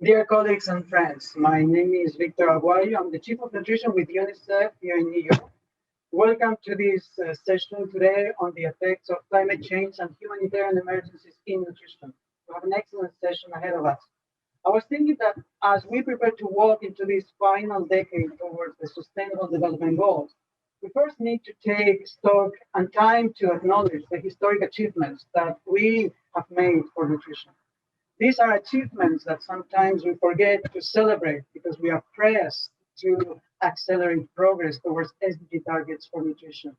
Dear colleagues and friends, my name is Victor Aguayo. I'm the Chief of Nutrition with UNICEF here in New York. Welcome to this session today on the effects of climate change and humanitarian emergencies in nutrition. We have an excellent session ahead of us. I was thinking that as we prepare to walk into this final decade towards the Sustainable Development Goals, we first need to take stock and time to acknowledge the historic achievements that we have made for nutrition. These are achievements that sometimes we forget to celebrate because we are pressed to accelerate progress towards SDG targets for nutrition.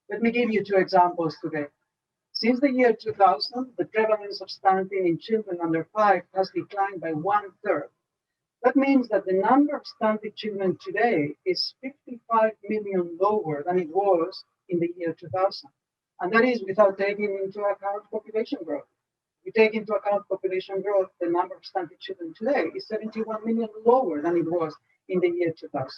Let me give you two examples today. Since the year 2000, the prevalence of stunting in children under 5 has declined by one third. That means that the number of stunted children today is 55 million lower than it was in the year 2000. And that is without taking into account population growth. We take into account population growth, the number of stunted children today is 71 million lower than it was in the year 2000.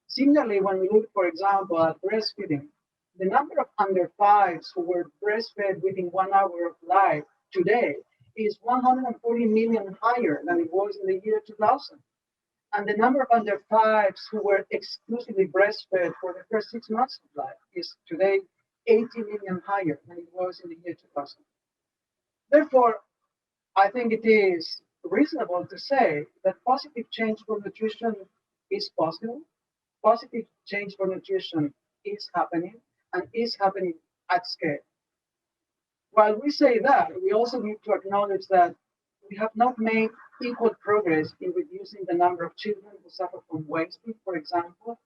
Similarly, when we look, for example, at breastfeeding, the number of under fives who were breastfed within 1 hour of life today is 140 million higher than it was in the year 2000. And the number of under fives who were exclusively breastfed for the first 6 months of life is today 80 million higher than it was in the year 2000. Therefore, I think it is reasonable to say that positive change for nutrition is possible. Positive change for nutrition is happening and is happening at scale. While we say that, we also need to acknowledge that we have not made equal progress in reducing the number of children who suffer from wasting, for example,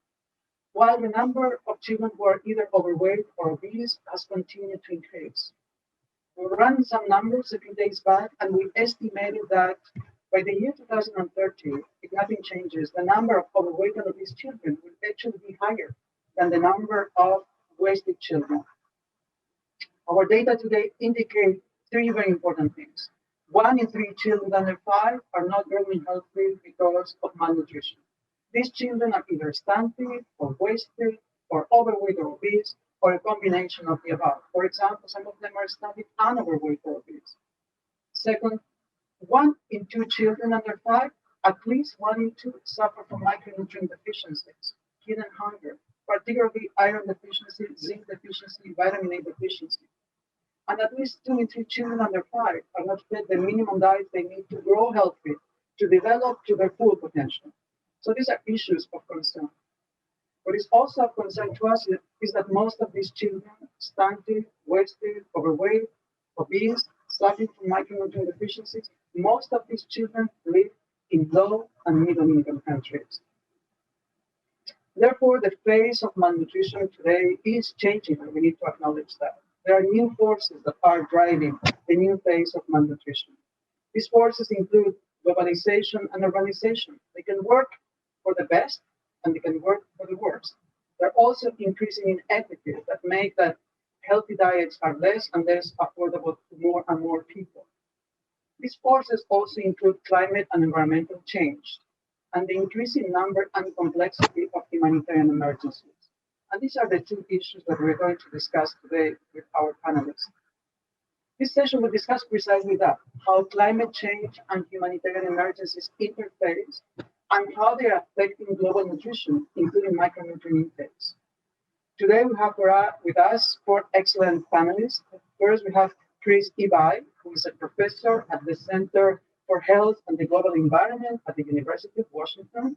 while the number of children who are either overweight or obese has continued to increase. We ran some numbers a few days back, and we estimated that by the year 2030, if nothing changes, the number of overweight and obese children will actually be higher than the number of wasted children. Our data today indicate three very important things. 1 in 3 children under 5 are not growing healthy because of malnutrition. These children are either stunted or wasted or overweight or obese or a combination of the above. For example, some of them are stunted and overweight or obese. Second, 1 in 2 children under 5, at least 1 in 2 suffer from micronutrient deficiencies, hidden hunger, particularly iron deficiency, zinc deficiency, vitamin A deficiency. And at least 2 in 3 children under 5 are not fed the minimum diet they need to grow healthy, to develop to their full potential. So these are issues of concern. What is also of concern to us is that most of these children, stunted, wasted, overweight, obese, suffering from micronutrient deficiencies, most of these children live in low and middle income countries. Therefore, the face of malnutrition today is changing, and we need to acknowledge that. There are new forces that are driving the new face of malnutrition. These forces include globalization and urbanization. They can work for the best and they can work for the worst. They're also increasing inequities that make that healthy diets are less and less affordable to more and more people. These forces also include climate and environmental change and the increasing number and complexity of humanitarian emergencies. And these are the two issues that we're going to discuss today with our panelists. This session will discuss precisely that, how climate change and humanitarian emergencies interface and how they are affecting global nutrition, including micronutrient intakes. Today we have with us four excellent panelists. First, we have Chris Ibai, who is a professor at the Center for Health and the Global Environment at the University of Washington.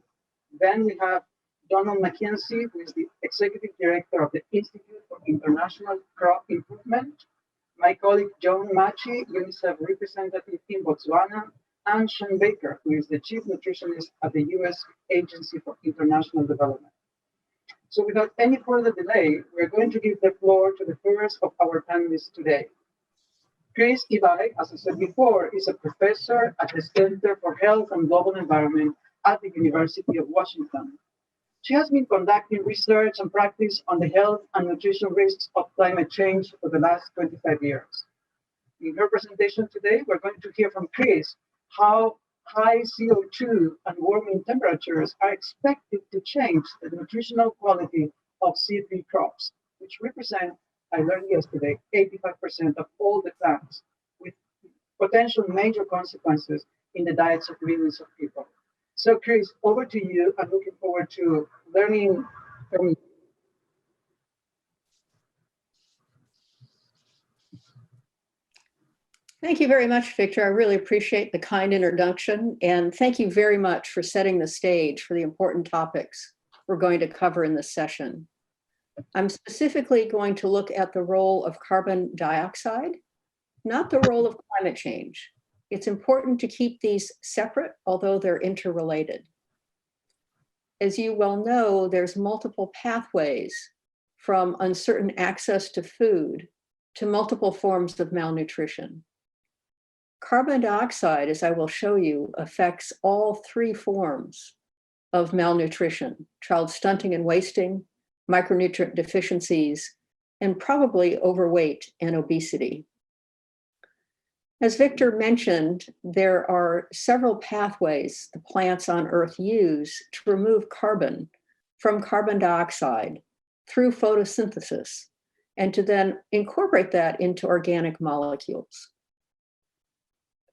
Then we have Donald McKenzie, who is the Executive Director of the Institute for International Crop Improvement. My colleague Joan Machi, UNICEF representative in Botswana, and Sean Baker, who is the Chief Nutritionist at the US Agency for International Development. So without any further delay, we're going to give the floor to the first of our panelists today. Chris Ibai, as I said before, is a professor at the Center for Health and Global Environment at the University of Washington. She has been conducting research and practice on the health and nutrition risks of climate change for the last 25 years. In her presentation today, we're going to hear from Chris how high CO2 and warming temperatures are expected to change the nutritional quality of seed crops, which represent, I learned yesterday, 85% of all the plants with potential major consequences in the diets of millions of people. So, Chris, over to you. I'm looking forward to learning from you. Thank you very much, Victor. I really appreciate the kind introduction, and thank you very much for setting the stage for the important topics we're going to cover in this session. I'm specifically going to look at the role of carbon dioxide, not the role of climate change. It's important to keep these separate, although they're interrelated. As you well know, there's multiple pathways from uncertain access to food to multiple forms of malnutrition. Carbon dioxide, as I will show you, affects all three forms of malnutrition: child stunting and wasting, micronutrient deficiencies, and probably overweight and obesity. As Victor mentioned, there are several pathways the plants on Earth use to remove carbon from carbon dioxide through photosynthesis, and to then incorporate that into organic molecules.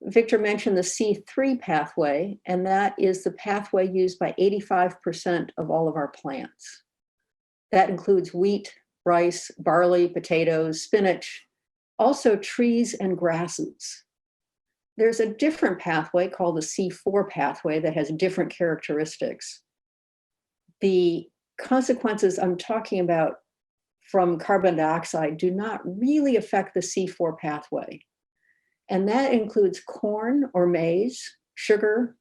Victor mentioned the C3 pathway, and that is the pathway used by 85% of all of our plants. That includes wheat, rice, barley, potatoes, spinach, also trees and grasses. There's a different pathway called the C4 pathway that has different characteristics. The consequences I'm talking about from carbon dioxide do not really affect the C4 pathway. And that includes corn or maize, sugar,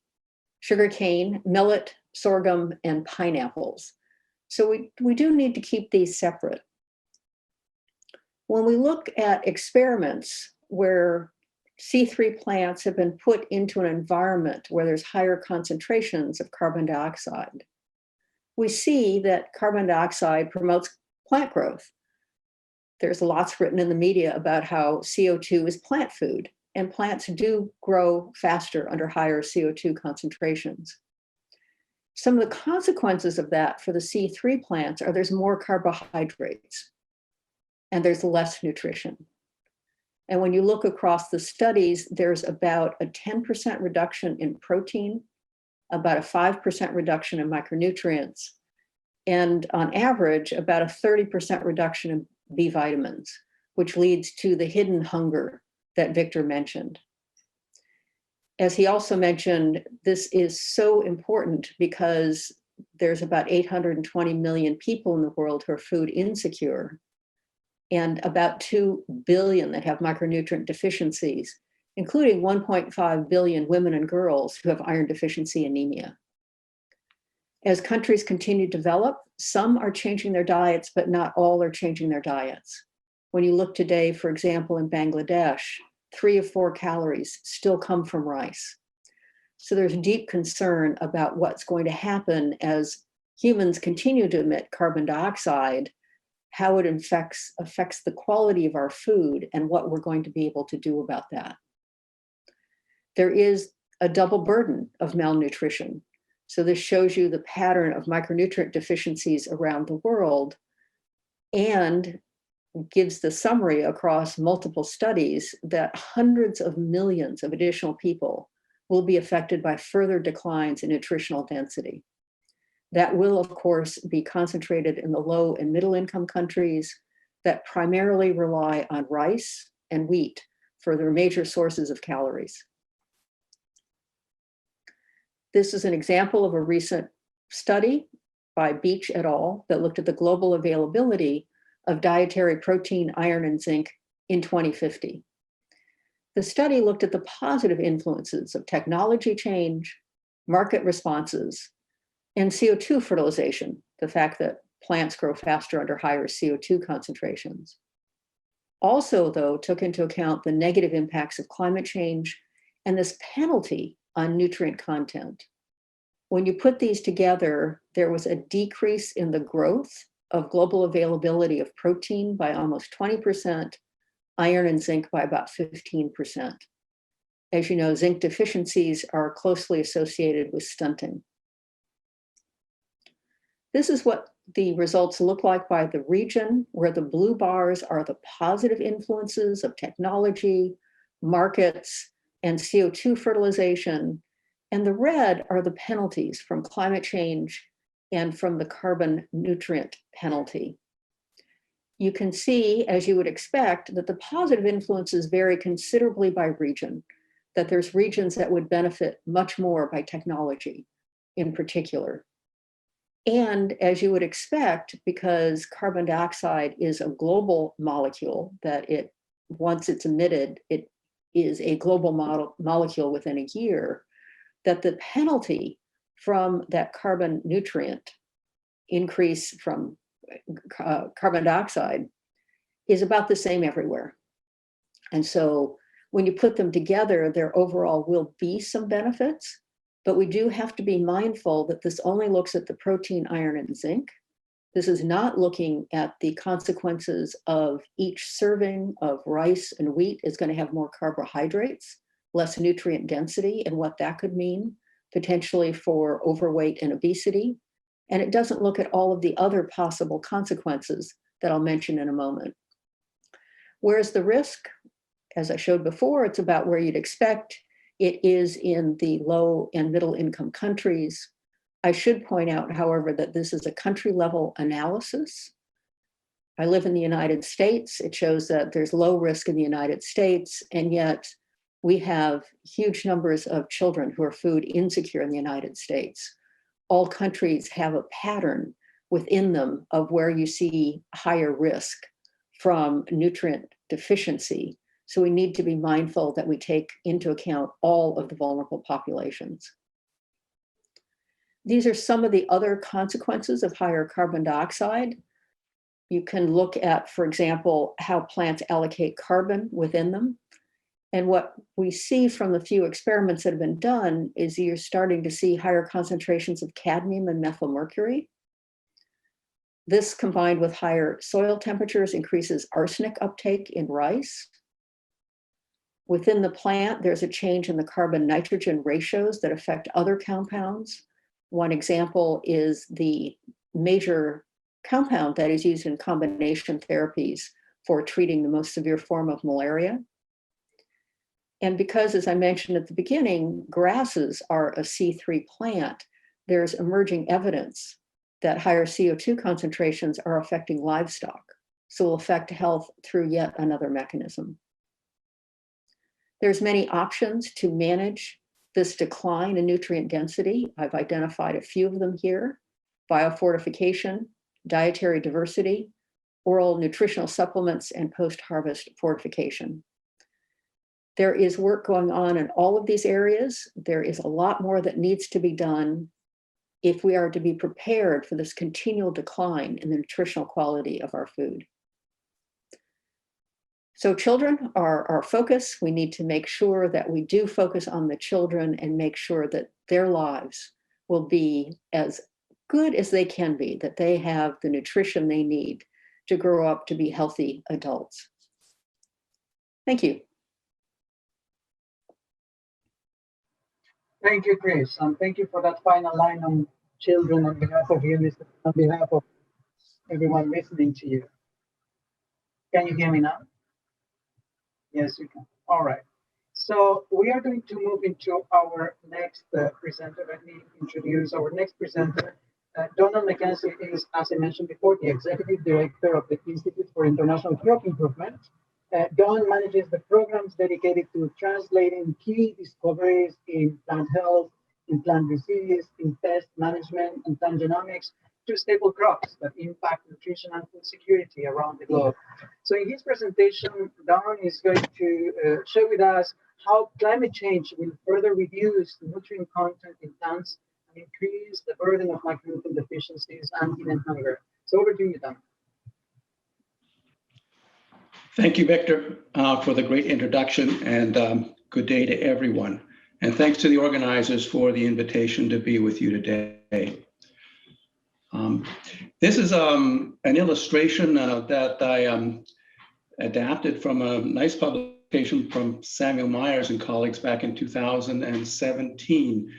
sugarcane, millet, sorghum, and pineapples. So we do need to keep these separate. When we look at experiments where C3 plants have been put into an environment where there's higher concentrations of carbon dioxide, we see that carbon dioxide promotes plant growth. There's lots written in the media about how CO2 is plant food, and plants do grow faster under higher CO2 concentrations. Some of the consequences of that for the C3 plants are there's more carbohydrates and there's less nutrition. And when you look across the studies, there's about a 10% reduction in protein, about a 5% reduction in micronutrients, and on average, about a 30% reduction in B vitamins, which leads to the hidden hunger that Victor mentioned. As he also mentioned, this is so important because there's about 820 million people in the world who are food insecure, and about 2 billion that have micronutrient deficiencies, including 1.5 billion women and girls who have iron deficiency anemia. As countries continue to develop, some are changing their diets, but not all are changing their diets. When you look today, for example, in Bangladesh, 3 of 4 calories still come from rice. So there's deep concern about what's going to happen as humans continue to emit carbon dioxide, how it affects the quality of our food and what we're going to be able to do about that. There is a double burden of malnutrition. So this shows you the pattern of micronutrient deficiencies around the world and gives the summary across multiple studies that hundreds of millions of additional people will be affected by further declines in nutritional density. That will, of course, be concentrated in the low and middle income countries that primarily rely on rice and wheat for their major sources of calories. This is an example of a recent study by Beach et al. That looked at the global availability of dietary protein, iron, and zinc in 2050. The study looked at the positive influences of technology change, market responses, and CO2 fertilization, the fact that plants grow faster under higher CO2 concentrations. Also, though, took into account the negative impacts of climate change and this penalty on nutrient content. When you put these together, there was a decrease in the growth of global availability of protein by almost 20%, iron and zinc by about 15%. As you know, zinc deficiencies are closely associated with stunting. This is what the results look like by the region, where the blue bars are the positive influences of technology, markets, and CO2 fertilization. And the red are the penalties from climate change and from the carbon nutrient penalty. You can see, as you would expect, that the positive influences vary considerably by region, that there's regions that would benefit much more by technology in particular. And as you would expect, because carbon dioxide is a global molecule, that once it's emitted, it is a global molecule within a year, that the penalty from that carbon nutrient increase from carbon dioxide is about the same everywhere. And so when you put them together, there overall will be some benefits, but we do have to be mindful that this only looks at the protein, iron, and zinc. This is not looking at the consequences of each serving of rice and wheat is going to have more carbohydrates, less nutrient density, and what that could mean potentially for overweight and obesity. And it doesn't look at all of the other possible consequences that I'll mention in a moment. Whereas the risk, as I showed before, it's about where you'd expect. It is in the low and middle income countries. I should point out, however, that this is a country level analysis. I live in the United States. It shows that there's low risk in the United States, and yet we have huge numbers of children who are food insecure in the United States. All countries have a pattern within them of where you see higher risk from nutrient deficiency. So we need to be mindful that we take into account all of the vulnerable populations. These are some of the other consequences of higher carbon dioxide. You can look at, for example, how plants allocate carbon within them. And what we see from the few experiments that have been done is you're starting to see higher concentrations of cadmium and methylmercury. This, combined with higher soil temperatures, increases arsenic uptake in rice. Within the plant, there's a change in the carbon-nitrogen ratios that affect other compounds. One example is the major compound that is used in combination therapies for treating the most severe form of malaria. And because, as I mentioned at the beginning, grasses are a C3 plant, there's emerging evidence that higher CO2 concentrations are affecting livestock. So will affect health through yet another mechanism. There's many options to manage this decline in nutrient density. I've identified a few of them here: biofortification, dietary diversity, oral nutritional supplements, and post-harvest fortification. There is work going on in all of these areas. There is a lot more that needs to be done if we are to be prepared for this continual decline in the nutritional quality of our food. So children are our focus. We need to make sure that we do focus on the children and make sure that their lives will be as good as they can be, that they have the nutrition they need to grow up to be healthy adults. Thank you. Thank you, Chris, and thank you for that final line on children on behalf of you, on behalf of everyone listening to you. Can you hear me now? Yes, you can. All right. So we are going to move into our next presenter. Let me introduce our next presenter. Donald McKenzie is, as I mentioned before, the Executive Director of the Institute for International Crop Improvement. Don manages the programs dedicated to translating key discoveries in plant health, in plant disease, in pest management, and plant genomics to stable crops that impact nutrition and food security around the globe. So in his presentation, Don is going to share with us how climate change will further reduce the nutrient content in plants and increase the burden of micronutrient deficiencies and even hunger. So over to you, Don. Thank you, Victor, for the great introduction, and good day to everyone. And thanks to the organizers for the invitation to be with you today. This is an illustration that I adapted from a nice publication from Samuel Myers and colleagues back in 2017.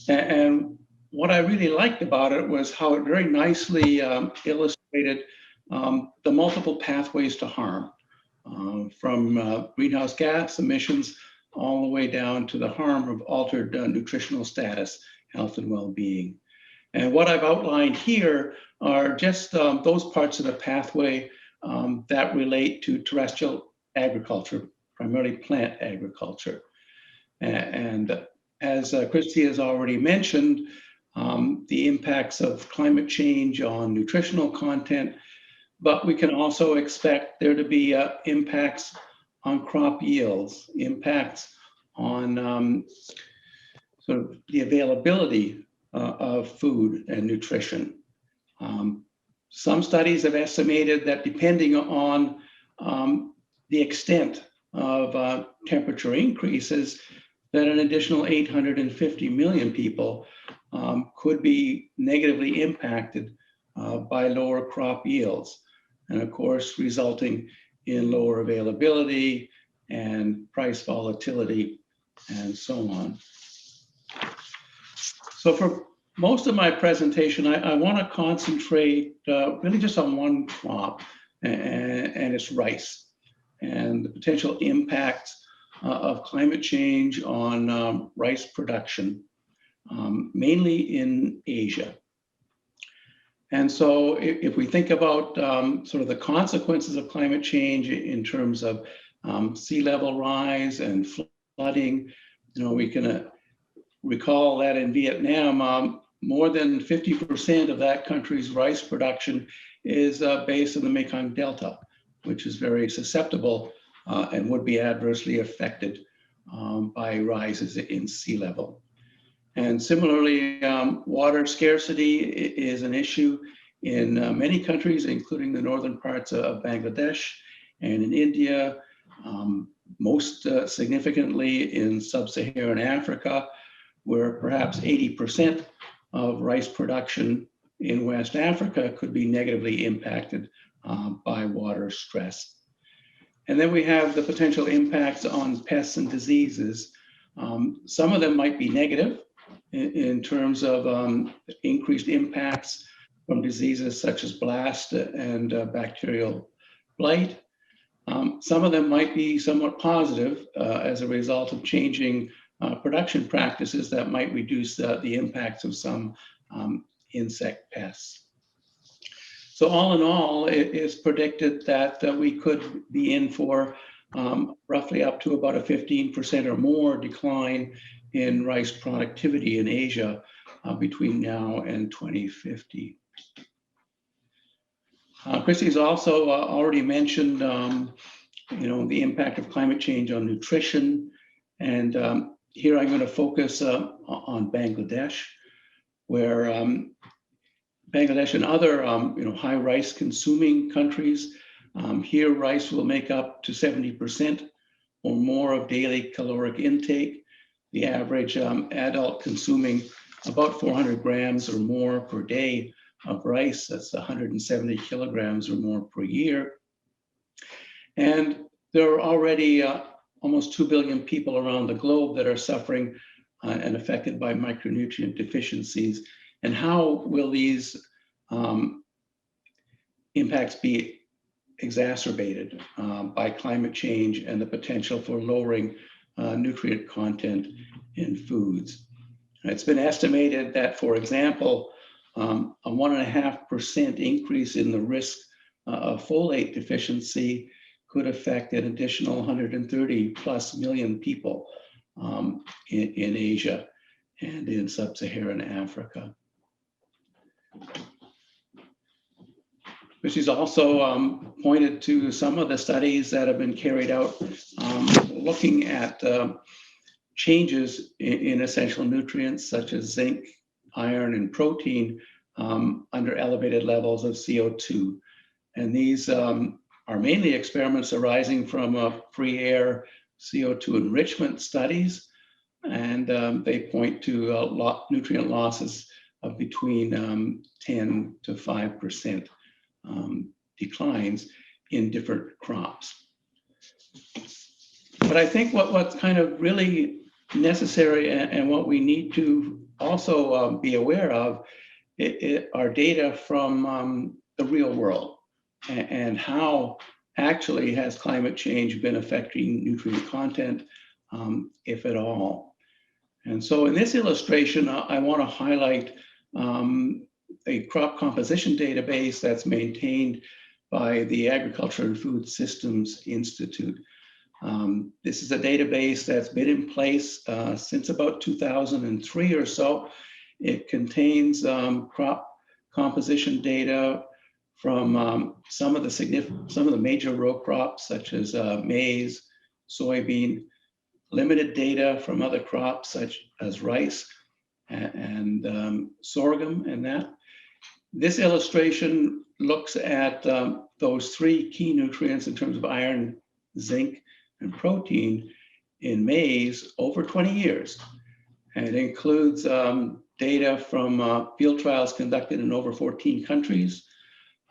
And what I really liked about it was how it very nicely illustrated the multiple pathways to harm. From greenhouse gas emissions all the way down to the harm of altered nutritional status, health, and well-being. And what I've outlined here are just those parts of the pathway that relate to terrestrial agriculture, primarily plant agriculture. And as Christy has already mentioned, the impacts of climate change on nutritional content, but we can also expect there to be impacts on crop yields, impacts on sort of the availability of food and nutrition. Some studies have estimated that depending on the extent of temperature increases, that an additional 850 million people could be negatively impacted by lower crop yields, and of course, resulting in lower availability and price volatility and so on. So for most of my presentation, I want to concentrate really just on one crop, and it's rice, and the potential impacts of climate change on rice production, mainly in Asia. And so if we think about sort of the consequences of climate change in terms of sea level rise and flooding, we can recall that in Vietnam, more than 50% of that country's rice production is based in the Mekong Delta, which is very susceptible and would be adversely affected by rises in sea level. And similarly, water scarcity is an issue in many countries, including the northern parts of Bangladesh and in India, most significantly in sub-Saharan Africa, where perhaps 80% of rice production in West Africa could be negatively impacted by water stress. And then we have the potential impacts on pests and diseases. Some of them might be negative in terms of increased impacts from diseases such as blast and bacterial blight. Some of them might be somewhat positive as a result of changing production practices that might reduce the impacts of some insect pests. So all in all, it is predicted that we could be in for roughly up to about a 15% or more decline in rice productivity in Asia between now and 2050. Christy's also already mentioned, the impact of climate change on nutrition, and here I'm going to focus on Bangladesh, where Bangladesh and other high rice consuming countries, here rice will make up to 70% or more of daily caloric intake. The average adult consuming about 400 grams or more per day of rice, that's 170 kilograms or more per year. And there are already almost 2 billion people around the globe that are suffering and affected by micronutrient deficiencies. And how will these impacts be exacerbated by climate change and the potential for lowering nutrient content in foods? It's been estimated that, for example, a 1.5% increase in the risk of folate deficiency could affect an additional 130 plus million people in Asia and in sub-Saharan Africa. But she's also pointed to some of the studies that have been carried out looking at changes in essential nutrients such as zinc, iron, and protein under elevated levels of CO2. And these are mainly experiments arising from free air CO2 enrichment studies. And they point to nutrient losses of between 10 to 5% declines in different crops. But I think what's kind of really necessary and what we need to also be aware of are data from the real world and how actually has climate change been affecting nutrient content if at all. And so in this illustration, I want to highlight a crop composition database that's maintained by the Agriculture and Food Systems Institute. This is a database that's been in place since about 2003 or so. It contains crop composition data from some of the major row crops such as maize, soybean, limited data from other crops such as rice and sorghum and that. This illustration looks at those three key nutrients in terms of iron, zinc, and protein in maize over 20 years. And it includes data from field trials conducted in over 14 countries,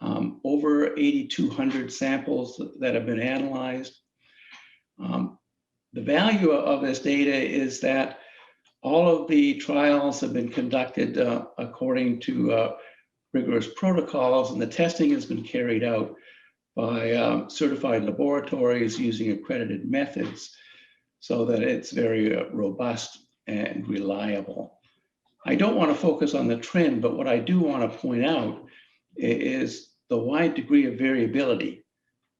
over 8,200 samples that have been analyzed. The value of this data is that all of the trials have been conducted according to rigorous protocols, and the testing has been carried out by certified laboratories using accredited methods so that it's very robust and reliable. I don't want to focus on the trend, but what I do want to point out is the wide degree of variability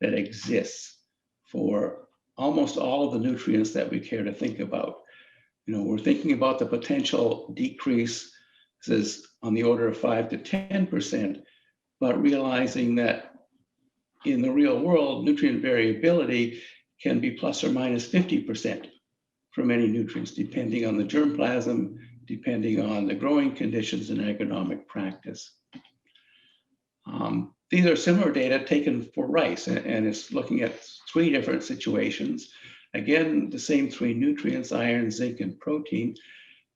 that exists for almost all of the nutrients that we care to think about. You know, we're thinking about the potential decrease, this is on the order of 5 to 10%, but realizing that in the real world, nutrient variability can be plus or minus 50% for many nutrients, depending on the germplasm, depending on the growing conditions and agronomic practice. These are similar data taken for rice, and it's looking at 3 different situations. Again, the same 3 nutrients, iron, zinc, and protein,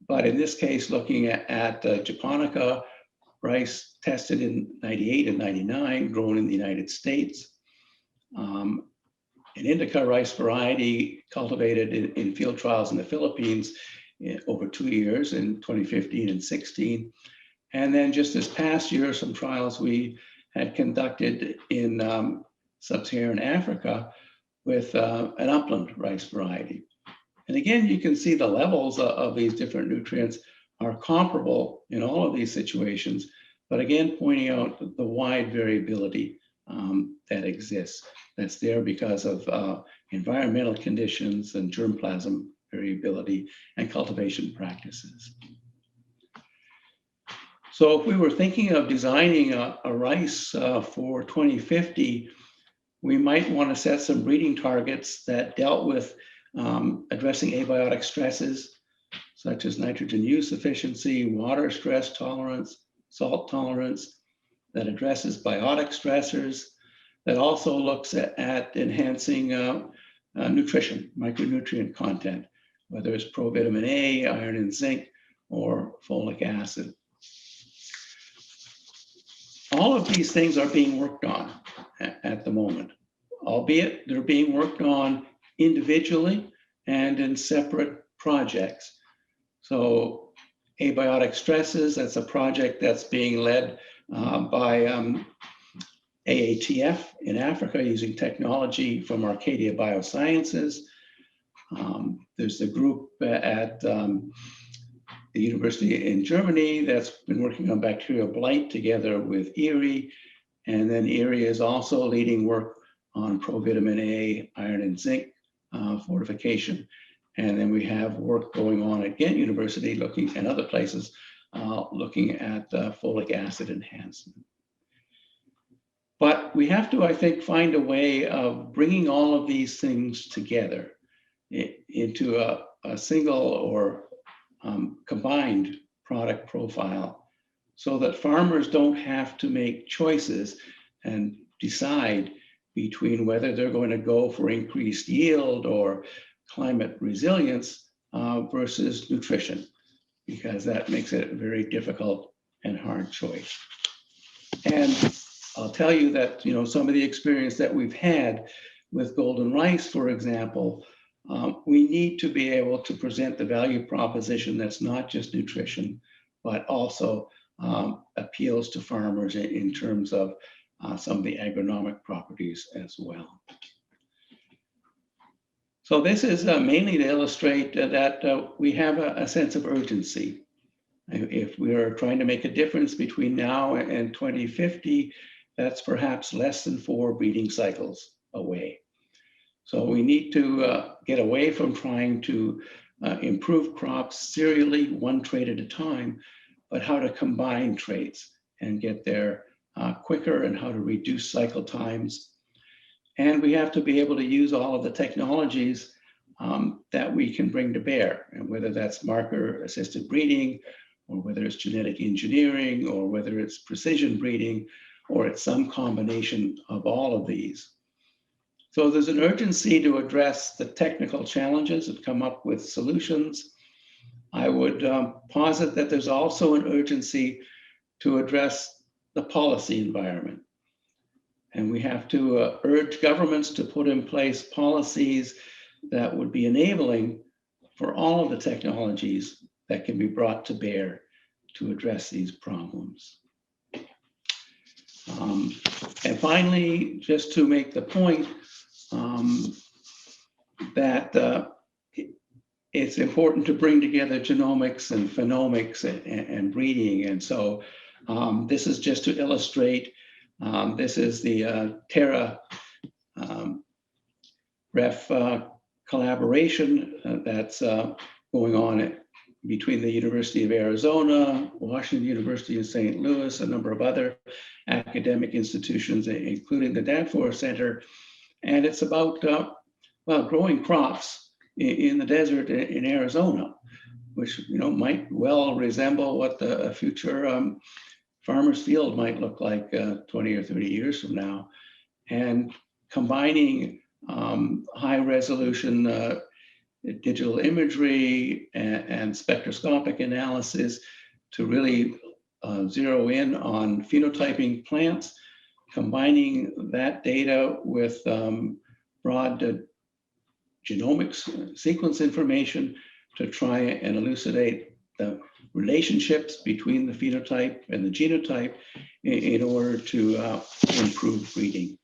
but in this case, looking at japonica, rice tested in 98 and 99, grown in the United States. An indica rice variety cultivated in field trials in the Philippines over 2 years in 2015 and 16. And then just this past year, some trials we had conducted in sub-Saharan Africa with an upland rice variety. And again, you can see the levels of these different nutrients are comparable in all of these situations, but again, pointing out the wide variability that exists. That's there because of environmental conditions and germplasm variability and cultivation practices. So if we were thinking of designing a rice for 2050, we might want to set some breeding targets that dealt with addressing abiotic stresses, such as nitrogen use efficiency, water stress tolerance, salt tolerance, that addresses biotic stressors, that also looks at enhancing nutrition, micronutrient content, whether it's provitamin A, iron and zinc, or folic acid. All of these things are being worked on at the moment, albeit they're being worked on individually and in separate projects. So abiotic stresses, that's a project that's being led by AATF in Africa using technology from Arcadia Biosciences. There's the group at the university in Germany that's been working on bacterial blight together with IRI. And then IRI is also leading work on provitamin A, iron and zinc fortification. And then we have work going on at Ghent University looking at other places, looking at folic acid enhancement. But we have to, I think, find a way of bringing all of these things together into a single or combined product profile so that farmers don't have to make choices and decide between whether they're going to go for increased yield or climate resilience versus nutrition, because that makes it a very difficult and hard choice. And I'll tell you that, you know, some of the experience that we've had with golden rice, for example, we need to be able to present the value proposition that's not just nutrition, but also appeals to farmers in terms of some of the agronomic properties as well. So this is mainly to illustrate that we have a sense of urgency. If we are trying to make a difference between now and 2050, that's perhaps less than 4 breeding cycles away. So we need to get away from trying to improve crops serially, one trait at a time, but how to combine traits and get there quicker, and how to reduce cycle times. And we have to be able to use all of the technologies that we can bring to bear, and whether that's marker-assisted breeding, or whether it's genetic engineering, or whether it's precision breeding, or it's some combination of all of these. So there's an urgency to address the technical challenges and come up with solutions. I would posit that there's also an urgency to address the policy environment. And we have to urge governments to put in place policies that would be enabling for all of the technologies that can be brought to bear to address these problems. And finally, just to make the point that it's important to bring together genomics and phenomics and breeding. And so this is just to illustrate, this is the Terra Ref collaboration that's going on between the University of Arizona, Washington University in St. Louis, a number of other academic institutions, including the Danforth Center. And it's about, well, growing crops in the desert in Arizona, which might well resemble what the future farmer's field might look like 20 or 30 years from now. And combining high resolution digital imagery and spectroscopic analysis to really zero in on phenotyping plants, combining that data with broad genomics sequence information to try and elucidate the relationships between the phenotype and the genotype in order to improve breeding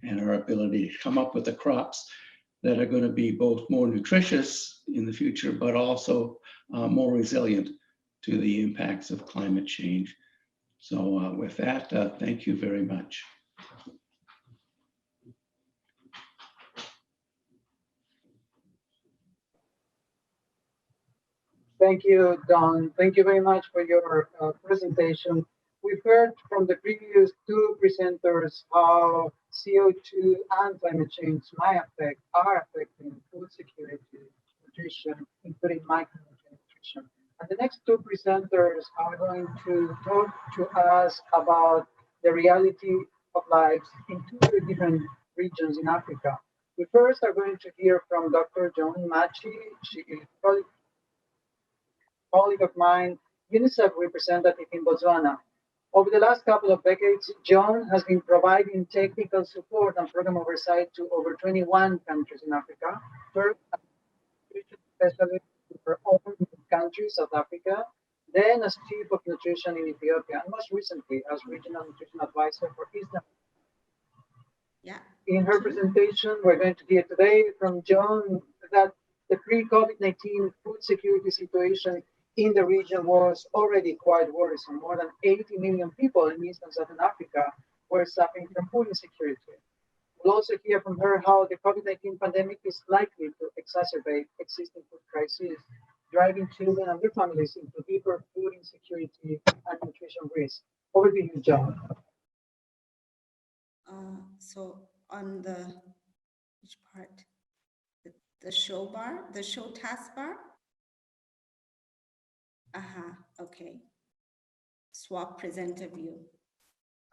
and our ability to come up with the crops that are going to be both more nutritious in the future, but also more resilient to the impacts of climate change. So with that, thank you very much. Thank you, Don. Thank you very much for your presentation. We've heard from the previous two presenters how CO2 and climate change are affecting food security, nutrition, including micronutrient nutrition. And the next two presenters are going to talk to us about the reality of lives in two different regions in Africa. We first are going to hear from Dr. Joan Machi. She is colleague of mine, UNICEF representative in Botswana. Over the last couple of decades, Joan has been providing technical support and program oversight to over 21 countries in Africa, first as nutrition specialist for all countries, South Africa, then as chief of nutrition in Ethiopia, and most recently as regional nutrition advisor for Eastern. Yeah. In her presentation, we're going to hear today from Joan that the pre-COVID-19 food security situation in the region was already quite worrisome. More than 80 million people in East and Southern Africa were suffering from food insecurity. We'll also hear from her how the COVID-19 pandemic is likely to exacerbate existing food crises, driving children and their families into deeper food insecurity and nutrition risk. Over to you, John. So on which part? The show bar, the show taskbar? Okay. Swap presenter view.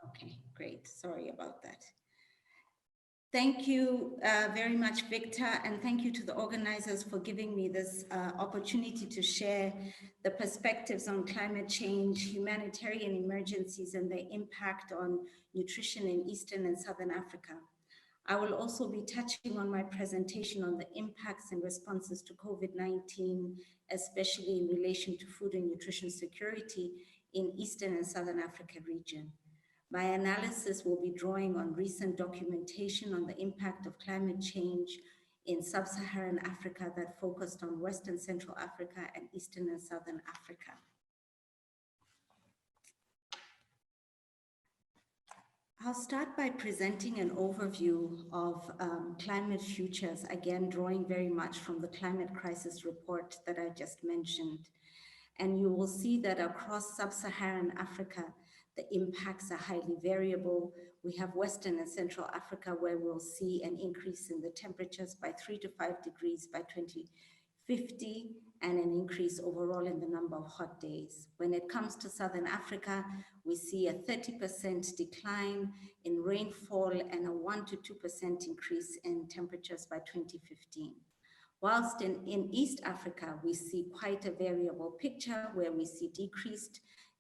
Okay, great. Sorry about that. Thank you very much, Victor, and thank you to the organizers for giving me this opportunity to share the perspectives on climate change, humanitarian emergencies, and their impact on nutrition in Eastern and Southern Africa. I will also be touching on my presentation on the impacts and responses to COVID-19, especially in relation to food and nutrition security in Eastern and Southern Africa region. My analysis will be drawing on recent documentation on the impact of climate change in sub-Saharan Africa that focused on Western Central Africa and Eastern and Southern Africa. I'll start by presenting an overview of climate futures, again, drawing very much from the climate crisis report that I just mentioned. And you will see that across sub-Saharan Africa, the impacts are highly variable. We have Western and Central Africa where we'll see an increase in the temperatures by 3 to 5 degrees by 2050 and an increase overall in the number of hot days. When it comes to Southern Africa, we see a 30% decline in rainfall and a 1 to 2% increase in temperatures by 2015. Whilst in East Africa, we see quite a variable picture where we see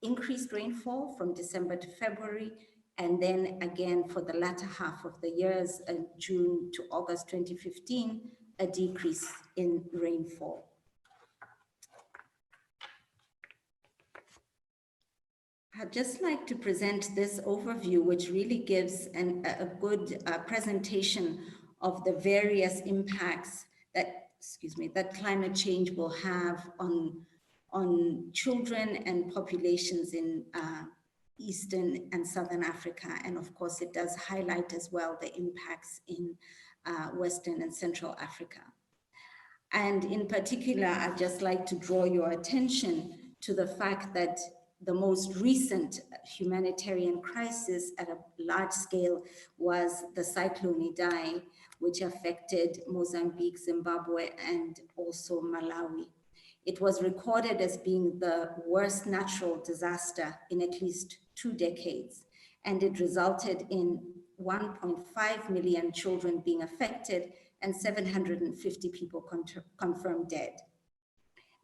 increased rainfall from December to February, and then again for the latter half of the years, June to August 2015, a decrease in rainfall. I'd just like to present this overview, which really gives a good presentation of the various impacts that climate change will have on children and populations in Eastern and Southern Africa. And of course, it does highlight as well the impacts in Western and Central Africa. And in particular, I'd just like to draw your attention to the fact that the most recent humanitarian crisis at a large scale was the Cyclone Idai, which affected Mozambique, Zimbabwe, and also Malawi. It was recorded as being the worst natural disaster in at least 2 decades, and it resulted in 1.5 million children being affected and 750 people confirmed dead.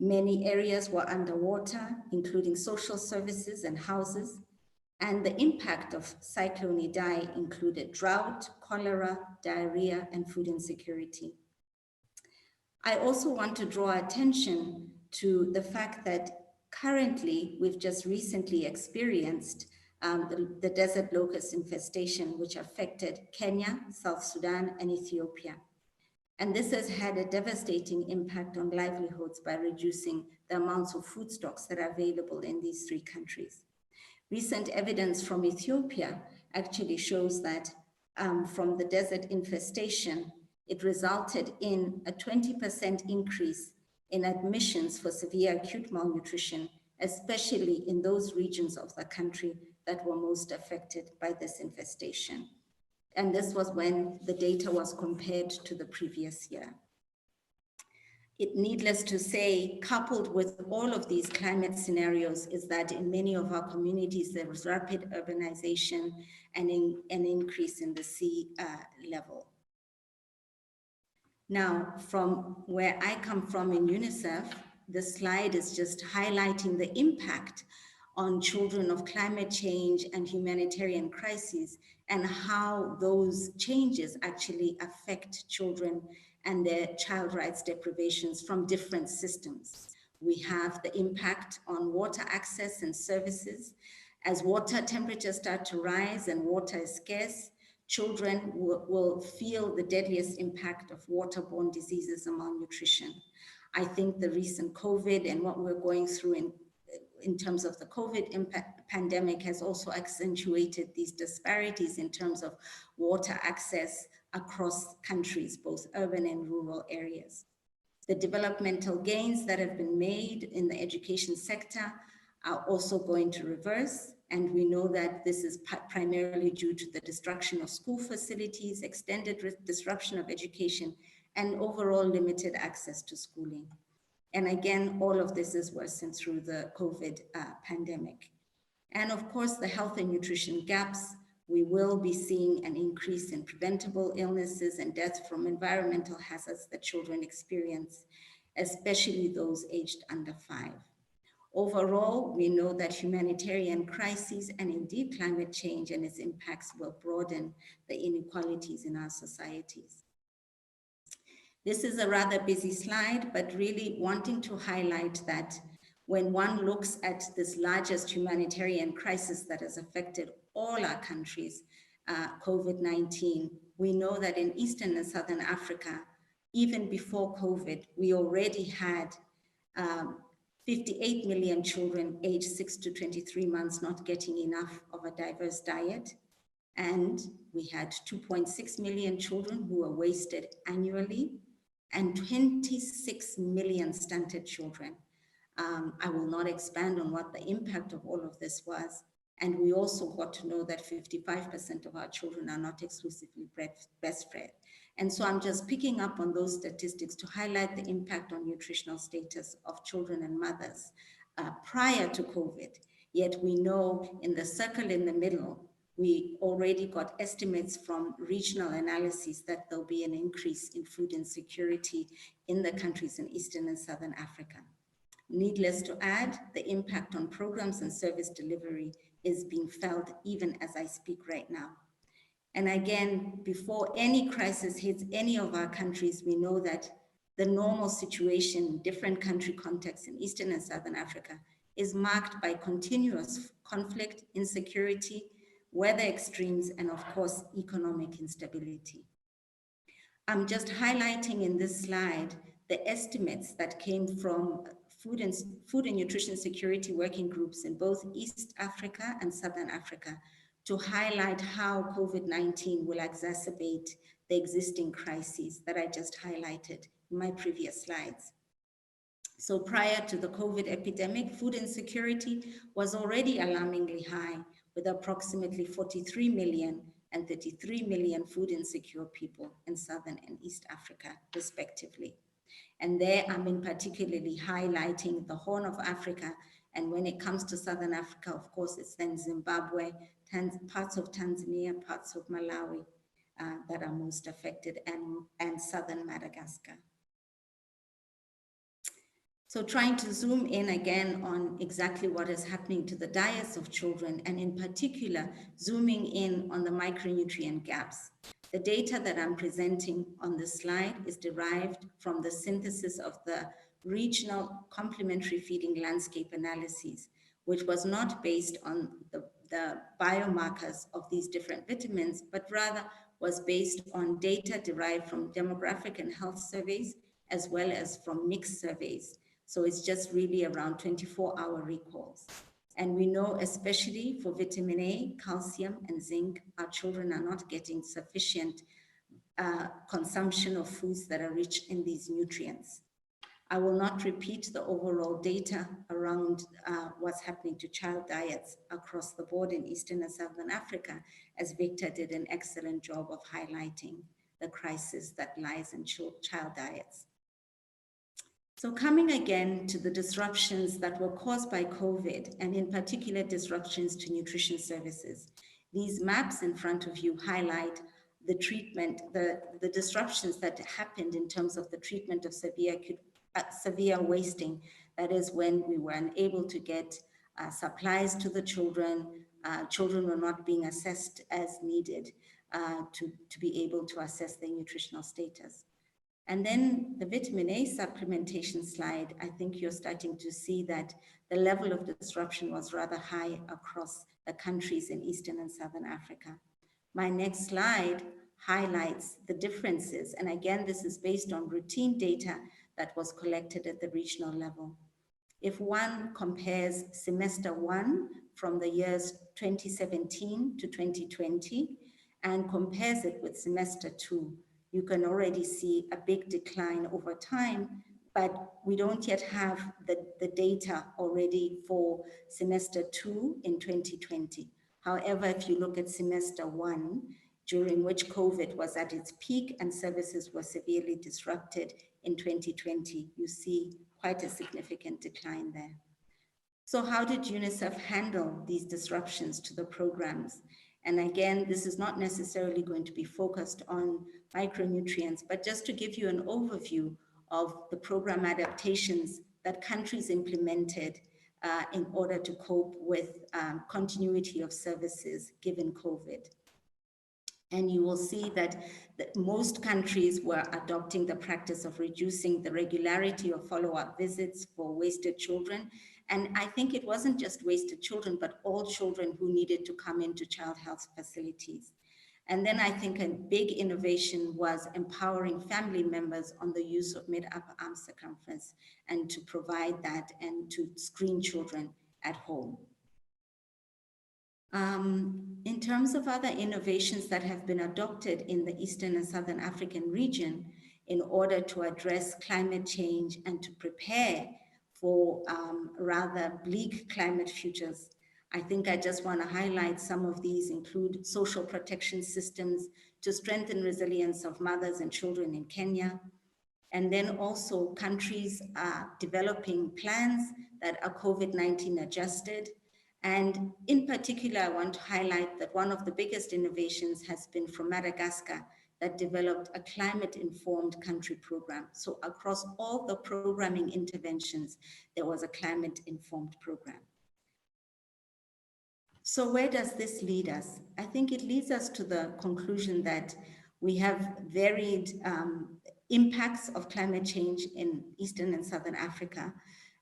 Many areas were underwater, including social services and houses, and the impact of Cyclone Idai included drought, cholera, diarrhea, and food insecurity. I also want to draw attention to the fact that currently we've just recently experienced the desert locust infestation, which affected Kenya, South Sudan, and Ethiopia. And this has had a devastating impact on livelihoods by reducing the amounts of food stocks that are available in these 3 countries. Recent evidence from Ethiopia actually shows that from the desert infestation, it resulted in a 20% increase in admissions for severe acute malnutrition, especially in those regions of the country that were most affected by this infestation. And this was when the data was compared to the previous year. Needless to say, coupled with all of these climate scenarios is that in many of our communities, there was rapid urbanization and an increase in the sea level. Now, from where I come from in UNICEF, this slide is just highlighting the impact on children of climate change and humanitarian crises and how those changes actually affect children and their child rights deprivations from different systems. We have the impact on water access and services. As water temperatures start to rise and water is scarce, children will feel the deadliest impact of waterborne diseases and malnutrition. I think the recent COVID and what we're going through in terms of the COVID pandemic has also accentuated these disparities in terms of water access across countries, both urban and rural areas. The developmental gains that have been made in the education sector are also going to reverse. And we know that this is primarily due to the destruction of school facilities, extended disruption of education, and overall limited access to schooling. And again, all of this is worsened through the COVID pandemic. And of course, the health and nutrition gaps, we will be seeing an increase in preventable illnesses and death from environmental hazards that children experience, especially those aged under 5. Overall, we know that humanitarian crises and indeed climate change and its impacts will broaden the inequalities in our societies. This is a rather busy slide, but really wanting to highlight that when one looks at this largest humanitarian crisis that has affected all our countries, COVID-19, we know that in Eastern and Southern Africa, even before COVID, we already had 58 million children aged 6 to 23 months not getting enough of a diverse diet. And we had 2.6 million children who were wasted annually and 26 million stunted children. I will not expand on what the impact of all of this was. And we also got to know that 55% of our children are not exclusively breastfed. And so I'm just picking up on those statistics to highlight the impact on nutritional status of children and mothers prior to COVID. Yet we know in the circle in the middle, we already got estimates from regional analyses that there'll be an increase in food insecurity in the countries in Eastern and Southern Africa. Needless to add, the impact on programs and service delivery is being felt even as I speak right now. And again, before any crisis hits any of our countries, we know that the normal situation in different country contexts in Eastern and Southern Africa is marked by continuous conflict, insecurity, weather extremes, and of course, economic instability. I'm just highlighting in this slide the estimates that came from food and nutrition security working groups in both East Africa and Southern Africa to highlight how COVID-19 will exacerbate the existing crises that I just highlighted in my previous slides. So prior to the COVID epidemic, food insecurity was already alarmingly high, with approximately 43 million and 33 million food insecure people in Southern and East Africa, respectively. And there I'm in particularly highlighting the Horn of Africa. And when it comes to Southern Africa, of course, it's then Zimbabwe, parts of Tanzania, parts of Malawi that are most affected, and Southern Madagascar. So trying to zoom in again on exactly what is happening to the diets of children, and in particular, zooming in on the micronutrient gaps. The data that I'm presenting on this slide is derived from the synthesis of the regional complementary feeding landscape analyses, which was not based on the biomarkers of these different vitamins, but rather was based on data derived from demographic and health surveys, as well as from mixed surveys. So it's just really around 24-hour recalls. And we know, especially for vitamin A, calcium, and zinc, our children are not getting sufficient consumption of foods that are rich in these nutrients. I will not repeat the overall data around what's happening to child diets across the board in Eastern and Southern Africa, as Victor did an excellent job of highlighting the crisis that lies in child diets. So coming again to the disruptions that were caused by COVID, and in particular disruptions to nutrition services. These maps in front of you highlight the treatment, the disruptions that happened in terms of the treatment of severe wasting. That is when we were unable to get supplies to the children. Children were not being assessed as needed to be able to assess their nutritional status. And then the vitamin A supplementation slide, I think you're starting to see that the level of disruption was rather high across the countries in Eastern and Southern Africa. My next slide highlights the differences. And again, this is based on routine data that was collected at the regional level. If one compares semester 1 from the years 2017 to 2020 and compares it with semester 2, you can already see a big decline over time, but we don't yet have the data already for semester 2 in 2020. However, if you look at semester 1, during which COVID was at its peak and services were severely disrupted in 2020, you see quite a significant decline there. So how did UNICEF handle these disruptions to the programs? And again, this is not necessarily going to be focused on micronutrients, but just to give you an overview of the program adaptations that countries implemented in order to cope with continuity of services given COVID. And you will see that most countries were adopting the practice of reducing the regularity of follow-up visits for wasted children. And I think it wasn't just wasted children, but all children who needed to come into child health facilities. And then I think a big innovation was empowering family members on the use of mid-upper arm circumference and to provide that and to screen children at home. In terms of other innovations that have been adopted in the Eastern and Southern African region in order to address climate change and to prepare for rather bleak climate futures, I think I just want to highlight some of these include social protection systems to strengthen resilience of mothers and children in Kenya. And then also countries are developing plans that are COVID-19 adjusted. And in particular, I want to highlight that one of the biggest innovations has been from Madagascar that developed a climate-informed country program. So across all the programming interventions, there was a climate-informed program. So where does this lead us? I think it leads us to the conclusion that we have varied impacts of climate change in Eastern and Southern Africa,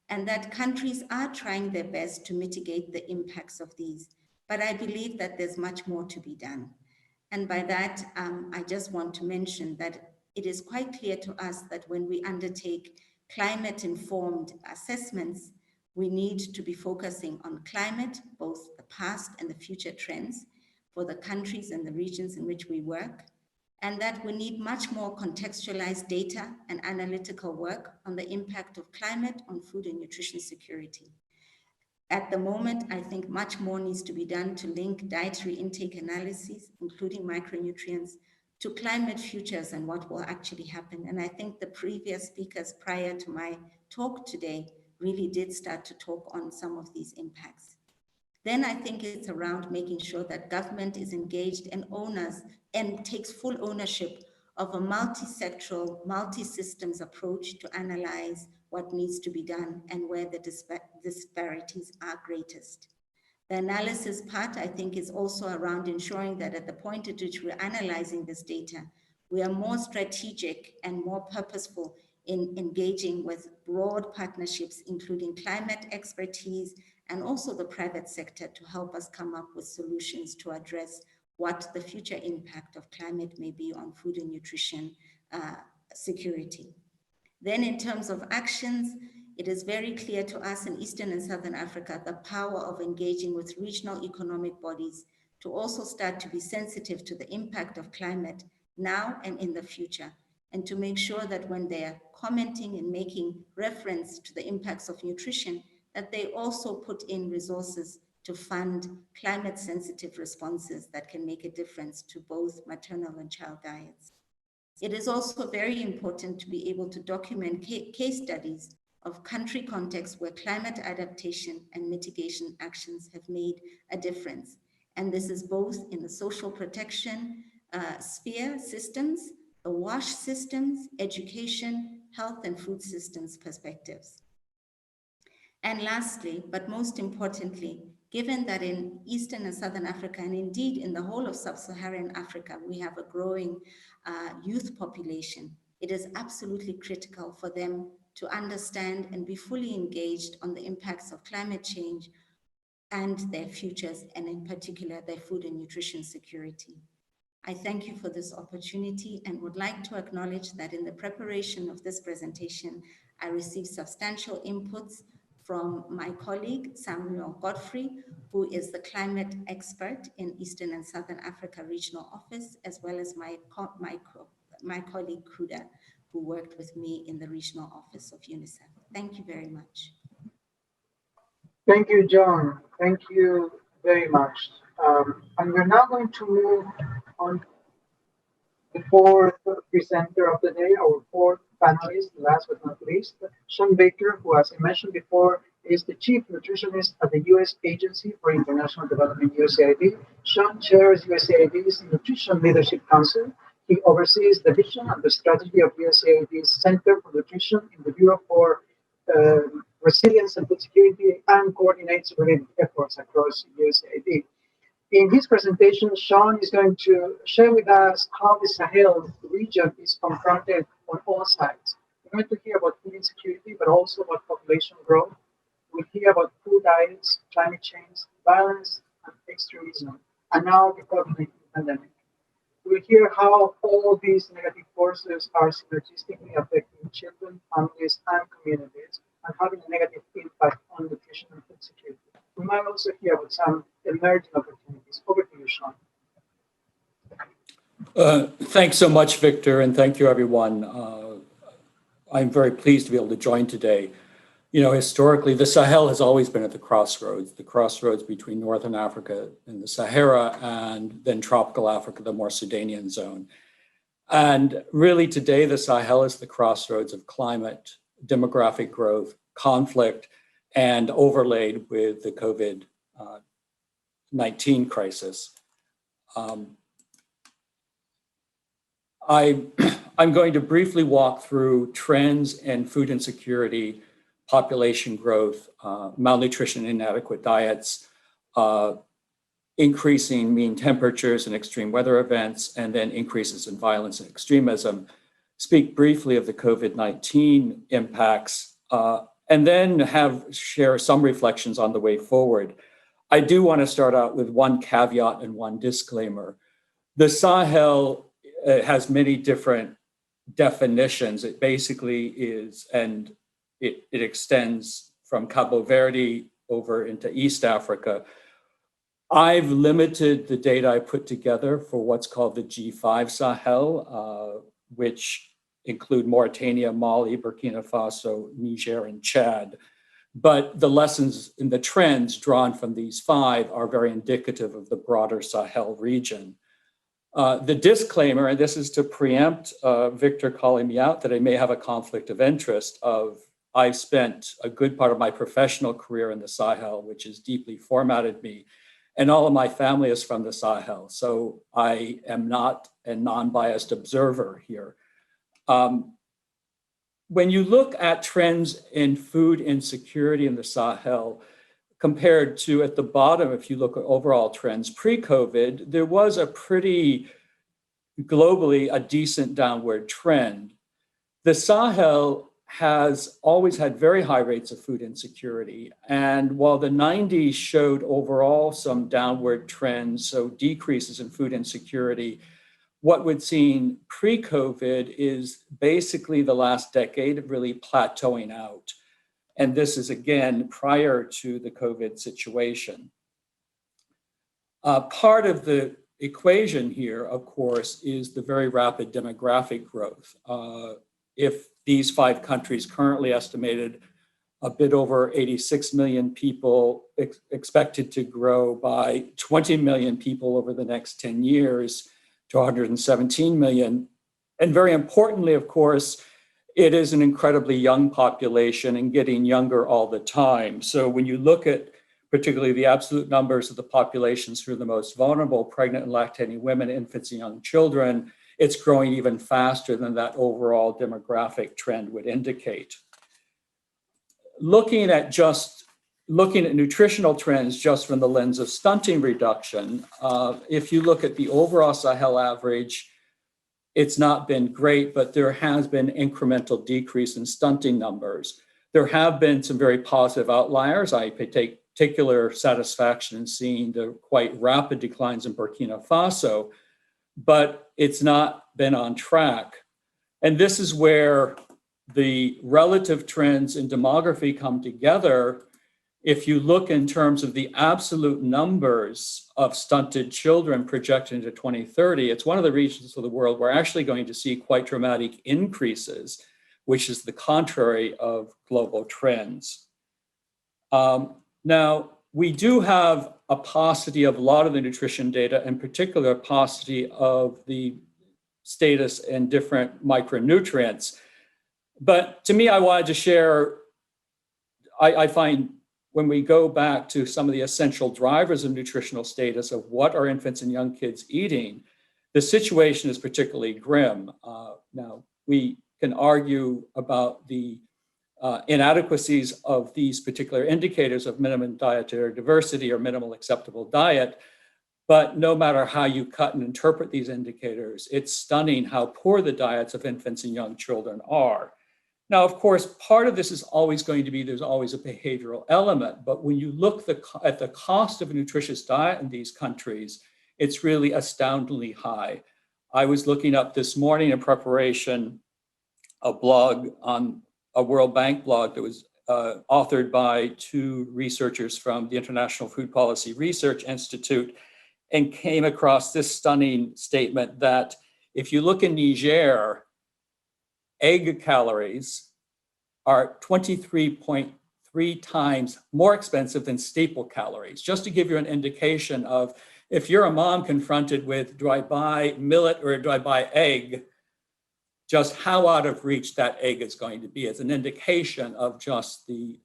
and that countries are trying their best to mitigate the impacts of these. But I believe that there's much more to be done. And by that, I just want to mention that it is quite clear to us that when we undertake climate-informed assessments, we need to be focusing on climate, both the past and the future trends for the countries and the regions in which we work, and that we need much more contextualized data and analytical work on the impact of climate on food and nutrition security. At the moment, I think much more needs to be done to link dietary intake analyses, including micronutrients, to climate futures and what will actually happen. And I think the previous speakers prior to my talk today really did start to talk on some of these impacts. Then I think it's around making sure that government is engaged and takes full ownership of a multi-sectoral, multi-systems approach to analyze what needs to be done and where the disparities are greatest. The analysis part, I think, is also around ensuring that at the point at which we're analyzing this data, we are more strategic and more purposeful in engaging with broad partnerships, including climate expertise, and also the private sector to help us come up with solutions to address what the future impact of climate may be on food and nutrition security. Then in terms of actions, it is very clear to us in Eastern and Southern Africa, the power of engaging with regional economic bodies to also start to be sensitive to the impact of climate now and in the future, and to make sure that when they are commenting and making reference to the impacts of nutrition, that they also put in resources to fund climate-sensitive responses that can make a difference to both maternal and child diets. It is also very important to be able to document case studies of country contexts where climate adaptation and mitigation actions have made a difference. And this is both in the social protection sphere systems, the WASH systems, education, health and food systems perspectives. And lastly, but most importantly, given that in Eastern and Southern Africa, and indeed in the whole of Sub-Saharan Africa, we have a growing youth population, it is absolutely critical for them to understand and be fully engaged on the impacts of climate change and their futures, and in particular, their food and nutrition security. I thank you for this opportunity and would like to acknowledge that in the preparation of this presentation, I received substantial inputs from my colleague, Samuel Godfrey, who is the climate expert in Eastern and Southern Africa Regional Office, as well as my colleague, Kuda, who worked with me in the Regional Office of UNICEF. Thank you very much. Thank you, John. Thank you very much. And we're now going to move on to the fourth presenter of the day, our fourth panelist, last but not least, Sean Baker, who, as I mentioned before, is the Chief Nutritionist at the U.S. Agency for International Development, USAID. Sean chairs USAID's Nutrition Leadership Council. He oversees the vision and the strategy of USAID's Center for Nutrition in the Bureau for Resilience and Food Security, and coordinates related efforts across USAID. In his presentation, Sean is going to share with us how the Sahel region is confronted on all sides. We're going to hear about food insecurity, but also about population growth. We'll hear about food diets, climate change, violence, and extremism, and now the COVID-19 pandemic. We hear how all these negative forces are synergistically affecting children, families, and communities, and having a negative impact on nutrition and food security. We might also hear about some emerging opportunities. Over to you, Sean. Thanks so much, Victor, and thank you, everyone. I'm very pleased to be able to join today. You know, historically, the Sahel has always been at the crossroads between Northern Africa and the Sahara, and then tropical Africa, the more Sudanian zone. And really today, the Sahel is the crossroads of climate, demographic growth, conflict, and overlaid with the COVID-19 crisis. I'm going to briefly walk through trends in food insecurity, population growth, malnutrition, inadequate diets, increasing mean temperatures and extreme weather events, and then increases in violence and extremism. Speak briefly of the COVID-19 impacts, and then share some reflections on the way forward. I do want to start out with one caveat and one disclaimer. The Sahel has many different definitions. It basically is, and it extends from Cabo Verde over into East Africa. I've limited the data I put together for what's called the G5 Sahel, which include Mauritania, Mali, Burkina Faso, Niger, and Chad. But the lessons and the trends drawn from these five are very indicative of the broader Sahel region. The disclaimer, and this is to preempt Victor calling me out that I may have a conflict of interest of, I've spent a good part of my professional career in the Sahel, which has deeply formatted me, and all of my family is from the Sahel. So I am not a non-biased observer here. When you look at trends in food insecurity in the Sahel, compared to at the bottom, if you look at overall trends pre-COVID, there was a pretty globally a decent downward trend. The Sahel has always had very high rates of food insecurity. And while the 90s showed overall some downward trends, so decreases in food insecurity, what we'd seen pre-COVID is basically the last decade really plateauing out. And this is, again, prior to the COVID situation. Part of the equation here, of course, is the very rapid demographic growth. If these five countries currently estimated a bit over 86 million people, expected to grow by 20 million people over the next 10 years to 117 million. And very importantly, of course, it is an incredibly young population and getting younger all the time. So when you look at particularly the absolute numbers of the populations who are the most vulnerable, pregnant and lactating women, infants, and young children, it's growing even faster than that overall demographic trend would indicate. Looking at nutritional trends just from the lens of stunting reduction, if you look at the overall Sahel average, it's not been great, but there has been incremental decrease in stunting numbers. There have been some very positive outliers. I take particular satisfaction in seeing the quite rapid declines in Burkina Faso, but it's not been on track. And this is where the relative trends in demography come together. If you look in terms of the absolute numbers of stunted children projected into 2030, it's one of the regions of the world we're actually going to see quite dramatic increases, which is the contrary of global trends. Now, we do have a paucity of a lot of the nutrition data, in particular, a paucity of the status in different micronutrients. But to me, I wanted to share, I find when we go back to some of the essential drivers of nutritional status of what are infants and young kids eating, the situation is particularly grim. Now, we can argue about the inadequacies of these particular indicators of minimum dietary diversity or minimal acceptable diet, but no matter how you cut and interpret these indicators, it's stunning how poor the diets of infants and young children are. Now, of course, part of this is always going to be, there's always a behavioral element, but when you look at the cost of a nutritious diet in these countries, it's really astoundingly high. I was looking up this morning in preparation a blog on a World Bank blog that was authored by two researchers from the International Food Policy Research Institute, and came across this stunning statement that if you look in Niger, egg calories are 23.3 times more expensive than staple calories. Just to give you an indication of, if you're a mom confronted with, do I buy millet or do I buy egg, just how out of reach that egg is going to be. It's an indication of just the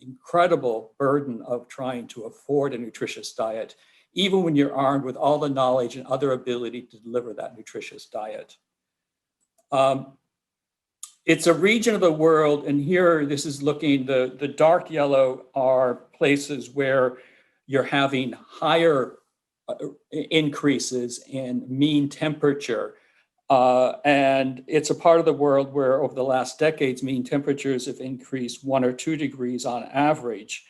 incredible burden of trying to afford a nutritious diet, even when you're armed with all the knowledge and other ability to deliver that nutritious diet. It's a region of the world, and here this is looking, the dark yellow are places where you're having higher increases in mean temperature. And it's a part of the world where over the last decades, mean temperatures have increased 1 or 2 degrees on average.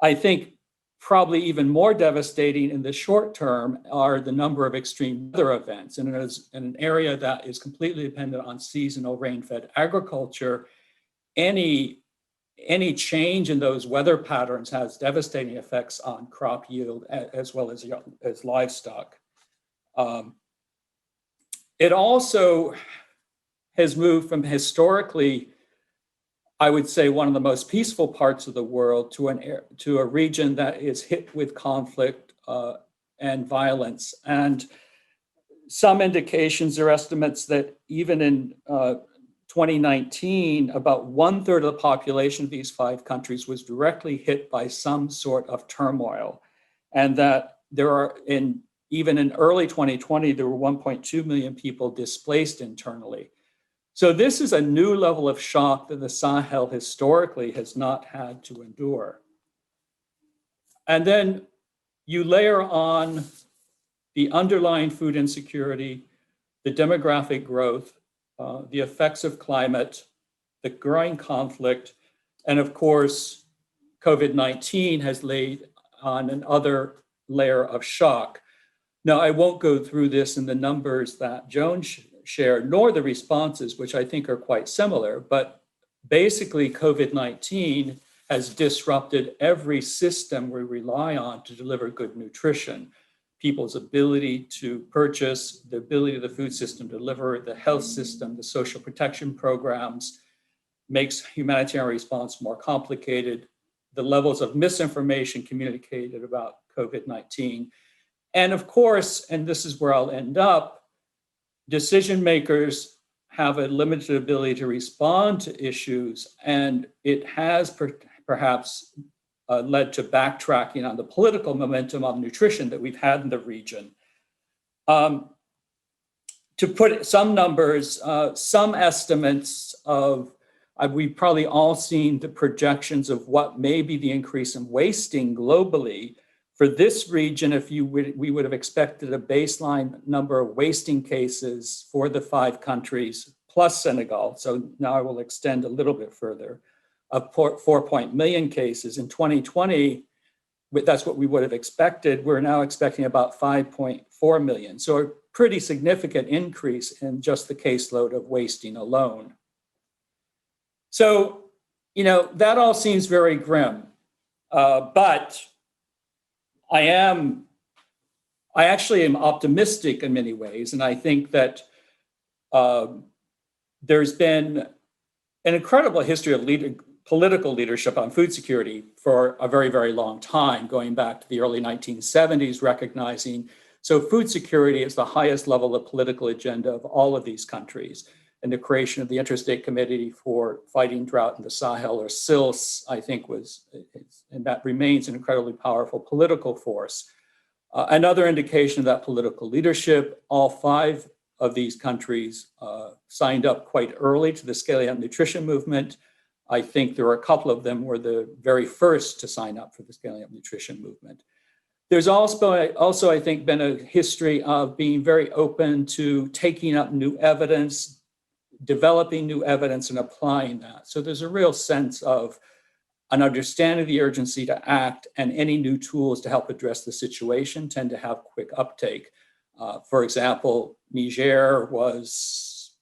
I think probably even more devastating in the short term are the number of extreme weather events. And as in an area that is completely dependent on seasonal rain-fed agriculture, any change in those weather patterns has devastating effects on crop yield as well as livestock. It also has moved from historically, I would say, one of the most peaceful parts of the world to a region that is hit with conflict and violence. And some indications or estimates that even in 2019, about 1/3 of the population of these 5 countries was directly hit by some sort of turmoil. And that there are, even in early 2020, there were 1.2 million people displaced internally. So this is a new level of shock that the Sahel historically has not had to endure. And then you layer on the underlying food insecurity, the demographic growth, the effects of climate, the growing conflict, and of course, COVID-19 has laid on another layer of shock. Now, I won't go through this in the numbers that Joan shared, nor the responses, which I think are quite similar, but basically COVID-19 has disrupted every system we rely on to deliver good nutrition. People's ability to purchase, the ability of the food system to deliver, the health system, the social protection programs, makes humanitarian response more complicated, the levels of misinformation communicated about COVID-19. And of course, and this is where I'll end up, decision makers have a limited ability to respond to issues, and it has perhaps led to backtracking on the political momentum on nutrition that we've had in the region. To put some numbers, some estimates of, we've probably all seen the projections of what may be the increase in wasting globally. For this region, we would have expected a baseline number of wasting cases for the 5 countries plus Senegal. So now I will extend a little bit further, of 4 million cases. In 2020, that's what we would have expected. We're now expecting about 5.4 million. So a pretty significant increase in just the caseload of wasting alone. So, that all seems very grim, but I actually am optimistic in many ways. And I think that there's been an incredible history of political leadership on food security for a very, very long time, going back to the early 1970s, recognizing, so food security is the highest level of political agenda of all of these countries. And the creation of the Interstate Committee for Fighting Drought in the Sahel, or SILS, I think and that remains an incredibly powerful political force. Another indication of that political leadership, all 5 of these countries signed up quite early to the Scaling Up Nutrition movement. I think there were a couple of them were the very first to sign up for the Scaling Up Nutrition movement. There's also, I think, been a history of being very open to taking up new evidence, developing new evidence and applying that. So there's a real sense of an understanding of the urgency to act, and any new tools to help address the situation tend to have quick uptake. For example, Niger was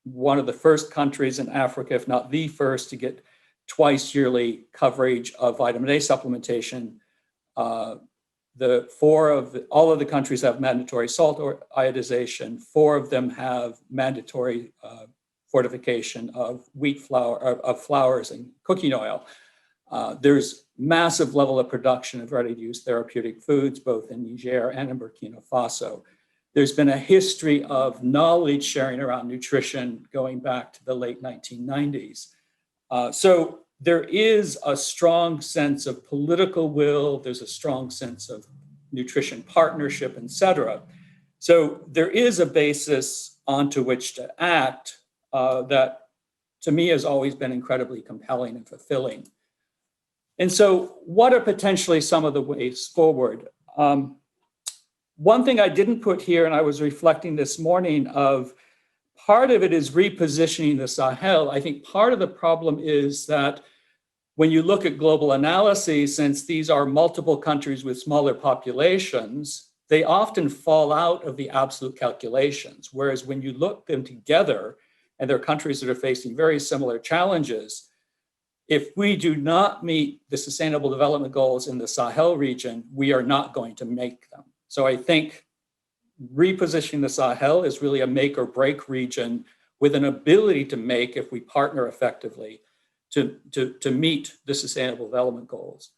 one of the first countries in Africa, if not the first, to get twice yearly coverage of vitamin A supplementation. All of the countries have mandatory salt or iodization. 4 of them have mandatory fortification of wheat flour, of flours and cooking oil. There's massive level of production of ready-to-use therapeutic foods, both in Niger and in Burkina Faso. There's been a history of knowledge sharing around nutrition going back to the late 1990s. So there is a strong sense of political will, there's a strong sense of nutrition partnership, et cetera. So there is a basis onto which to act that to me has always been incredibly compelling and fulfilling. And so what are potentially some of the ways forward? One thing I didn't put here, and I was reflecting this morning, of part of it is repositioning the Sahel. I think part of the problem is that when you look at global analyses, since these are multiple countries with smaller populations, they often fall out of the absolute calculations. Whereas when you look them together, and they're countries that are facing very similar challenges, if we do not meet the Sustainable Development Goals in the Sahel region, we are not going to make them. So I think repositioning the Sahel is really a make or break region with an ability to make, if we partner effectively, to meet the Sustainable Development Goals.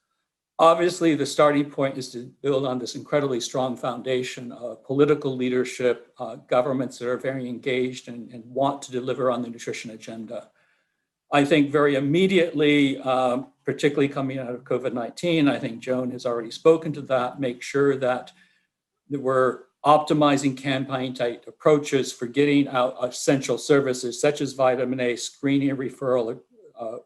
Obviously, the starting point is to build on this incredibly strong foundation of political leadership, governments that are very engaged and want to deliver on the nutrition agenda. I think very immediately, particularly coming out of COVID-19, I think Joan has already spoken to that, make sure that we're optimizing campaign-type approaches for getting out essential services such as vitamin A, screening and referral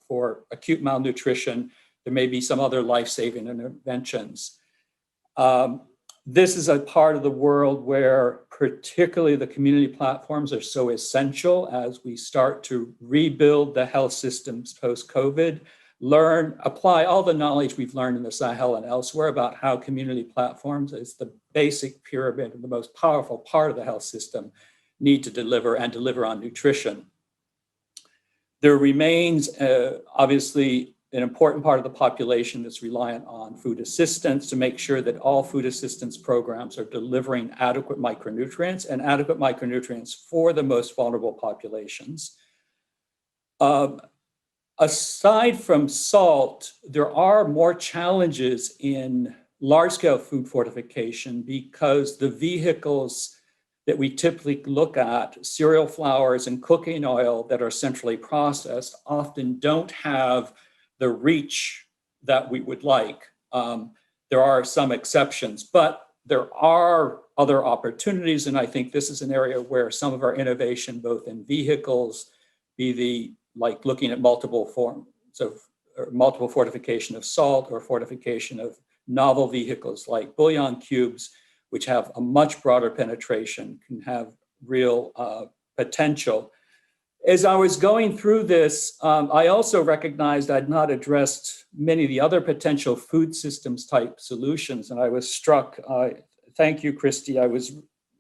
for acute malnutrition. There may be some other life-saving interventions. This is a part of the world where particularly the community platforms are so essential as we start to rebuild the health systems post-COVID, apply all the knowledge we've learned in the Sahel and elsewhere about how community platforms is the basic pyramid and the most powerful part of the health system need to deliver and deliver on nutrition. There remains obviously an important part of the population that's reliant on food assistance to make sure that all food assistance programs are delivering adequate micronutrients for the most vulnerable populations. Aside from salt, there are more challenges in large-scale food fortification because the vehicles that we typically look at, cereal flours and cooking oil that are centrally processed, often don't have the reach that we would like. There are some exceptions, but there are other opportunities, and I think this is an area where some of our innovation, both in vehicles, like looking at multiple forms of multiple fortification of salt or fortification of novel vehicles like bouillon cubes, which have a much broader penetration, can have real potential. As I was going through this, I also recognized I'd not addressed many of the other potential food systems type solutions, and I was struck, thank you, Christy, I was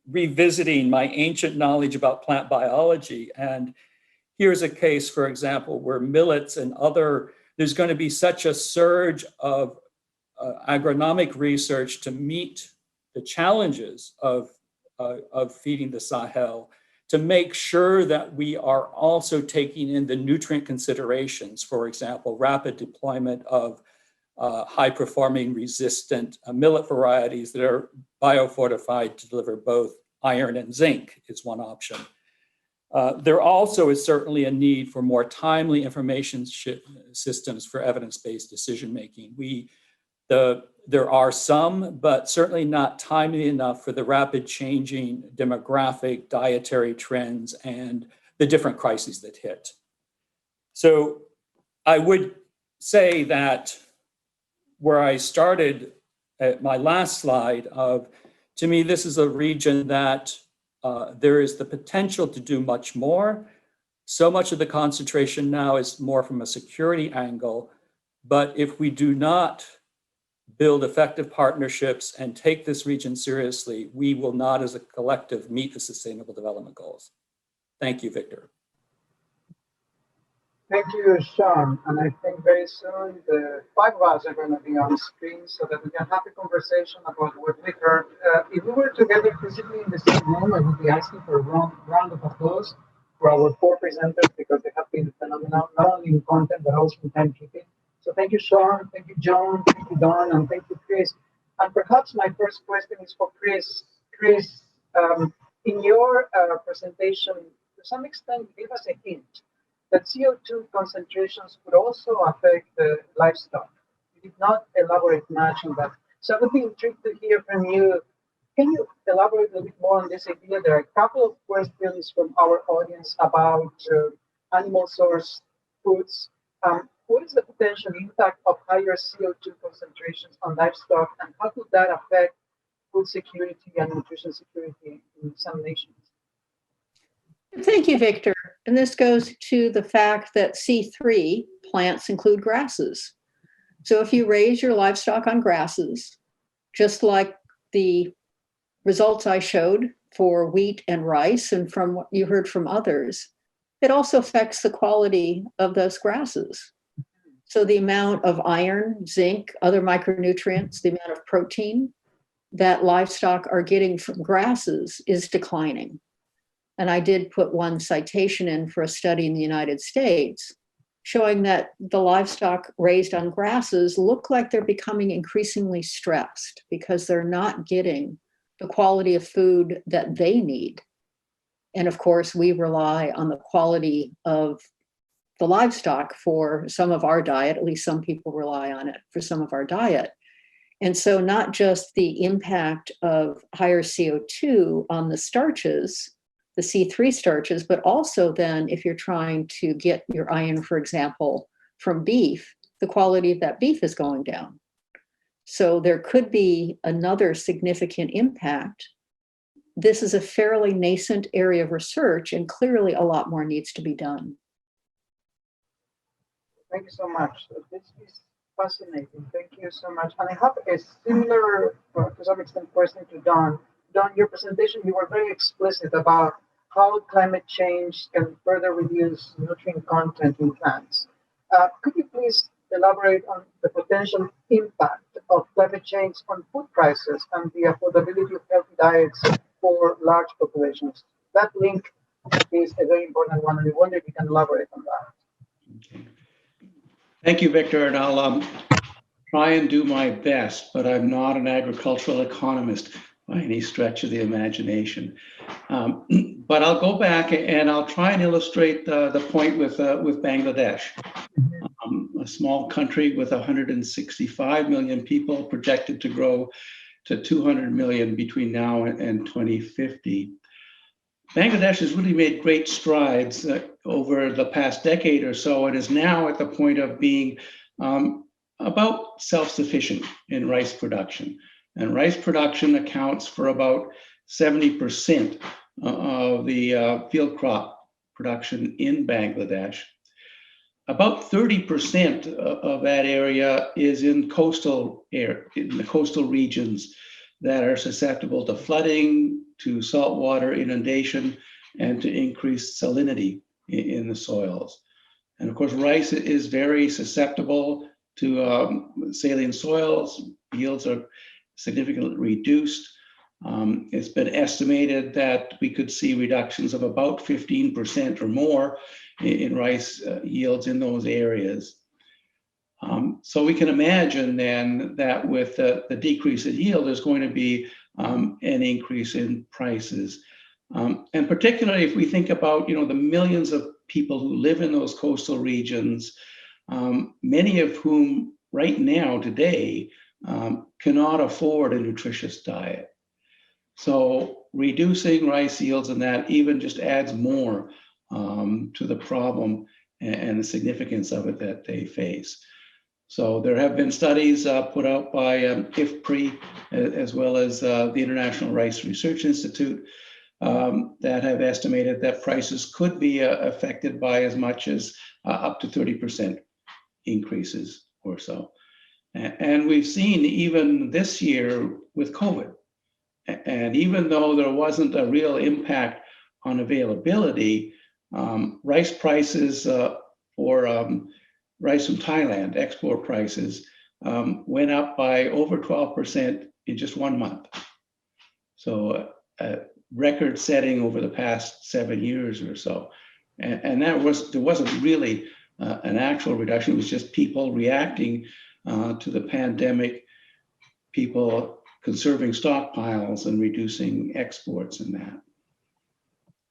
revisiting my ancient knowledge about plant biology, and here's a case, for example, where millets and there's going to be such a surge of agronomic research to meet the challenges of feeding the Sahel, to make sure that we are also taking in the nutrient considerations, for example, rapid deployment of high-performing resistant millet varieties that are biofortified to deliver both iron and zinc is one option. There also is certainly a need for more timely information systems for evidence-based decision-making. There are some, but certainly not timely enough for the rapid changing demographic, dietary trends, and the different crises that hit. So I would say that where I started at my last slide to me, this is a region that there is the potential to do much more. So much of the concentration now is more from a security angle, but if we do not build effective partnerships, and take this region seriously, we will not as a collective meet the Sustainable Development Goals. Thank you, Victor. Thank you, Sean. And I think very soon the five of us are going to be on screen so that we can have a conversation about what we heard. If we were together physically in the same room, I would be asking for a round of applause for our four presenters because they have been phenomenal, not only in content, but also in timekeeping. So thank you, Sean. Thank you, John. Thank you, Don. And thank you, Chris. And perhaps my first question is for Chris. Chris, in your presentation, to some extent, give us a hint that CO2 concentrations could also affect the livestock. You did not elaborate much on that. So I would be intrigued to hear from you. Can you elaborate a little bit more on this idea? There are a couple of questions from our audience about animal source foods. What is the potential impact of higher CO2 concentrations on livestock, and how could that affect food security and nutrition security in some nations? Thank you, Victor. And this goes to the fact that C3 plants include grasses. So if you raise your livestock on grasses, just like the results I showed for wheat and rice, and from what you heard from others, it also affects the quality of those grasses. So the amount of iron, zinc, other micronutrients, the amount of protein that livestock are getting from grasses is declining. And I did put one citation in for a study in the United States showing that the livestock raised on grasses look like they're becoming increasingly stressed because they're not getting the quality of food that they need. And of course, we rely on the quality of the livestock for some of our diet, at least some people rely on it for some of our diet. And so not just the impact of higher CO2 on the starches, the C3 starches, but also then if you're trying to get your iron, for example, from beef, the quality of that beef is going down. So there could be another significant impact. This is a fairly nascent area of research, and clearly a lot more needs to be done. Thank you so much. This is fascinating. Thank you so much. And I have a similar, to some extent, question to Don. Don, your presentation, you were very explicit about how climate change can further reduce nutrient content in plants. Could you please elaborate on the potential impact of climate change on food prices and the affordability of healthy diets for large populations? That link is a very important one, and I wonder if you can elaborate on that. Okay. Thank you, Victor, and I'll try and do my best, but I'm not an agricultural economist by any stretch of the imagination. But I'll go back and I'll try and illustrate the point with Bangladesh, a small country with 165 million people projected to grow to 200 million between now and 2050. Bangladesh has really made great strides over the past decade or so, and is now at the point of being about self-sufficient in rice production. And rice production accounts for about 70% of the field crop production in Bangladesh. About 30% of that area is in the coastal regions that are susceptible to flooding, to saltwater inundation, and to increased salinity in the soils. And of course, rice is very susceptible to saline soils. Yields are significantly reduced. It's been estimated that we could see reductions of about 15% or more in rice yields in those areas. So we can imagine then that with the decrease in yield, there's going to be an increase in prices. And particularly if we think about, the millions of people who live in those coastal regions, many of whom right now, today, cannot afford a nutritious diet. So reducing rice yields and that even just adds more to the problem and the significance of it that they face. So there have been studies put out by IFPRI as well as the International Rice Research Institute that have estimated that prices could be affected by as much as up to 30% increases or so. And we've seen even this year with COVID, and even though there wasn't a real impact on availability, rice prices for rice from Thailand, export prices, went up by over 12% in just 1 month. So record setting over the past 7 years or so. And there wasn't really an actual reduction. It was just people reacting to the pandemic, people conserving stockpiles and reducing exports and that.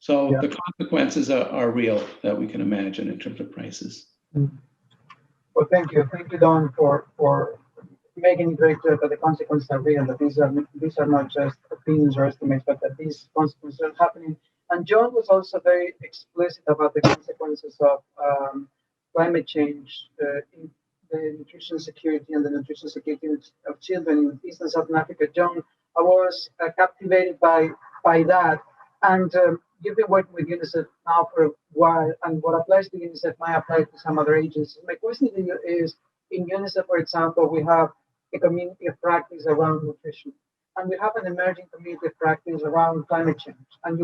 So the consequences are real that we can imagine in terms of prices. Well, thank you, Don, for making it very clear that the consequences are real. That these are not just opinions or estimates, but that these consequences are happening. And John was also very explicit about the consequences of climate change in the nutrition security and the nutrition security of children in East and Southern Africa. John, I was captivated by that. And you've been working with UNICEF now for a while, and what applies to UNICEF might apply to some other agencies. My question to you is, in UNICEF, for example, we have a community of practice around nutrition, and we have an emerging community of practice around climate change. And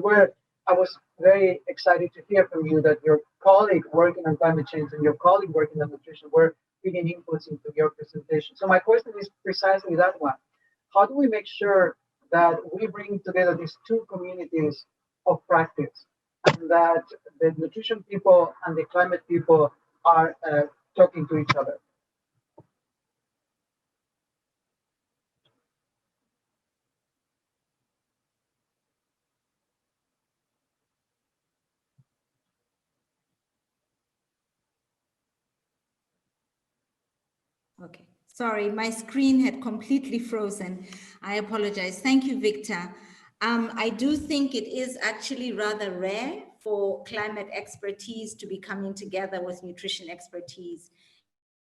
I was very excited to hear from you that your colleague working on climate change and your colleague working on nutrition were giving inputs into your presentation. So my question is precisely that one. How do we make sure that we bring together these two communities of practice, and that the nutrition people and the climate people are talking to each other? Okay, sorry, my screen had completely frozen. I apologize. Thank you, Victor. I do think it is actually rather rare for climate expertise to be coming together with nutrition expertise.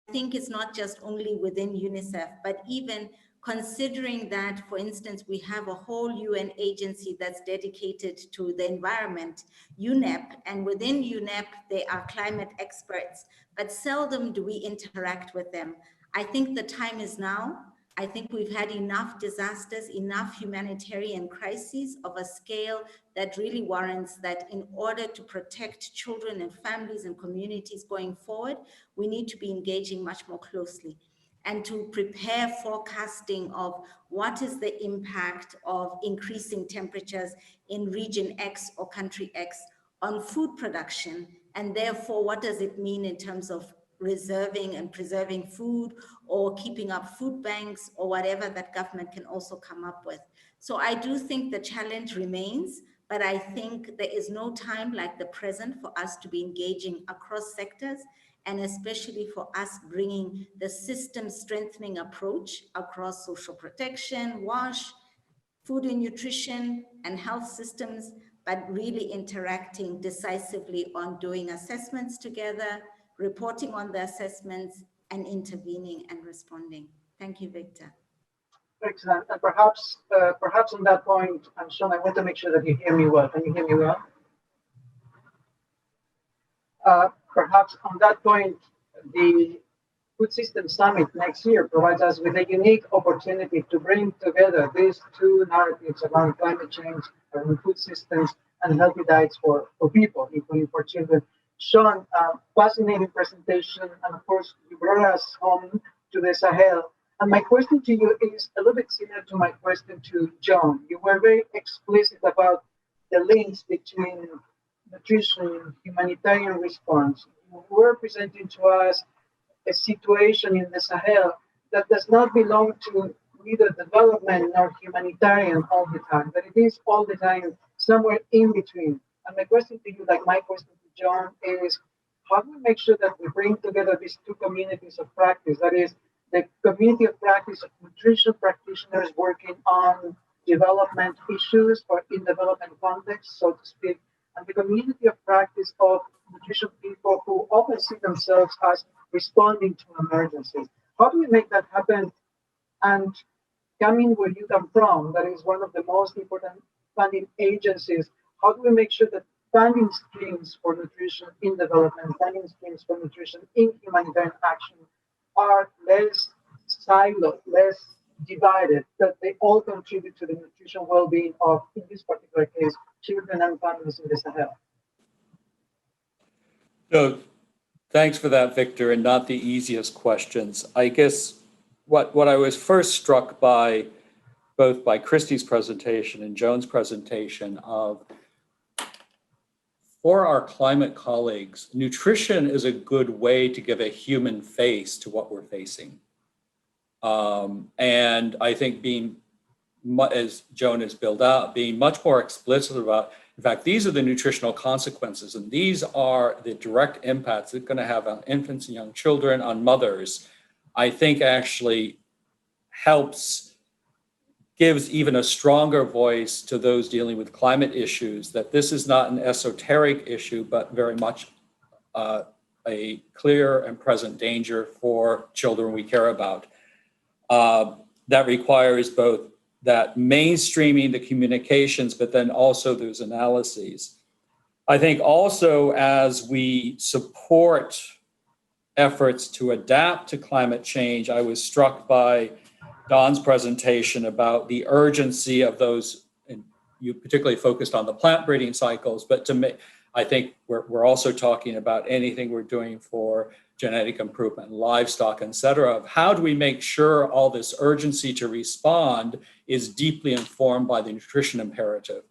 I think it's not just only within UNICEF, but even considering that, for instance, we have a whole UN agency that's dedicated to the environment, UNEP, and within UNEP, they are climate experts, but seldom do we interact with them. I think the time is now. I think we've had enough disasters, enough humanitarian crises of a scale that really warrants that in order to protect children and families and communities going forward, we need to be engaging much more closely and to prepare forecasting of what is the impact of increasing temperatures in region X or country X on food production, and therefore what does it mean in terms of reserving and preserving food or keeping up food banks or whatever that government can also come up with. So I do think the challenge remains, but I think there is no time like the present for us to be engaging across sectors, and especially for us bringing the system strengthening approach across social protection, WASH, food and nutrition and health systems, but really interacting decisively on doing assessments together, reporting on the assessments, and intervening and responding. Thank you, Victor. Excellent. And perhaps on that point, and Sean, I want to make sure that you hear me well. Can you hear me well? Perhaps on that point, the Food System Summit next year provides us with a unique opportunity to bring together these two narratives around climate change, around food systems, and healthy diets for people, including for children. Sean, fascinating presentation, and of course, you brought us home to the Sahel. And my question to you is a little bit similar to my question to John. You were very explicit about the links between nutrition, humanitarian response. You were presenting to us a situation in the Sahel that does not belong to neither development nor humanitarian all the time, but it is all the time somewhere in between. And my question to you, like my question to John, is how do we make sure that we bring together these two communities of practice? That is, the community of practice of nutrition practitioners working on development issues or in development context, so to speak, and the community of practice of nutrition people who often see themselves as responding to emergencies. How do we make that happen? And coming where you come from, that is one of the most important funding agencies, how do we make sure that funding schemes for nutrition in development, funding schemes for nutrition in humanitarian action are less siloed, less divided, that they all contribute to the nutritional well-being of, in this particular case, children and families in the Sahel. So thanks for that, Victor, and not the easiest questions. I guess what I was first struck by, both by Christie's presentation and Joan's presentation, of for our climate colleagues, nutrition is a good way to give a human face to what we're facing. And I think being, as Joan has built out, being much more explicit about, in fact, these are the nutritional consequences, and these are the direct impacts it's going to have on infants and young children, on mothers, I think actually gives even a stronger voice to those dealing with climate issues, that this is not an esoteric issue, but very much a clear and present danger for children we care about. That requires both that mainstreaming the communications, but then also those analyses. I think also as we support efforts to adapt to climate change, I was struck by Don's presentation about the urgency of those, and you particularly focused on the plant breeding cycles, but I think we're also talking about anything we're doing for genetic improvement, livestock, et cetera. How do we make sure all this urgency to respond is deeply informed by the nutrition imperative?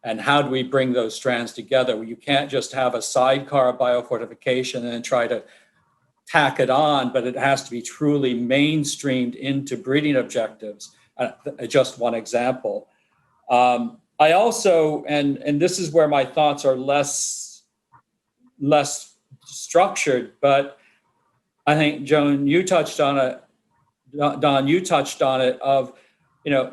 And how do we bring those strands together? You can't just have a sidecar of biofortification and then try to tack it on, but it has to be truly mainstreamed into breeding objectives. Just one example. I also, and this is where my thoughts are less structured, but I think, Joan, you touched on it, Don, you touched on it, of,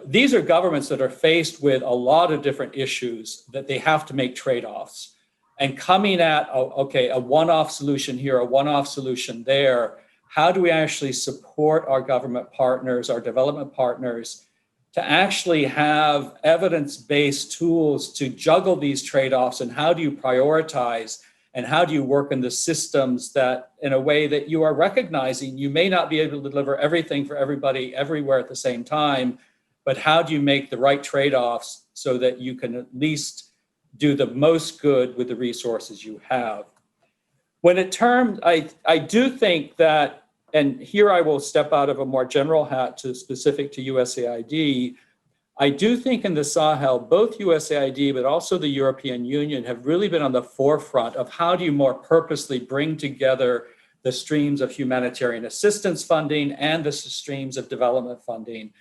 these are governments that are faced with a lot of different issues that they have to make trade-offs. And coming at, a one-off solution here, a one-off solution there, how do we actually support our government partners, our development partners, to actually have evidence-based tools to juggle these trade-offs, and how do you prioritize, and how do you work in the systems that, in a way that you are recognizing you may not be able to deliver everything for everybody everywhere at the same time, but how do you make the right trade-offs so that you can at least do the most good with the resources you have? When it terms, I do think that, and here I will step out of a more general hat to specific to USAID, I do think in the Sahel, both USAID, but also the European Union have really been on the forefront of how do you more purposely bring together the streams of humanitarian assistance funding and the streams of development funding,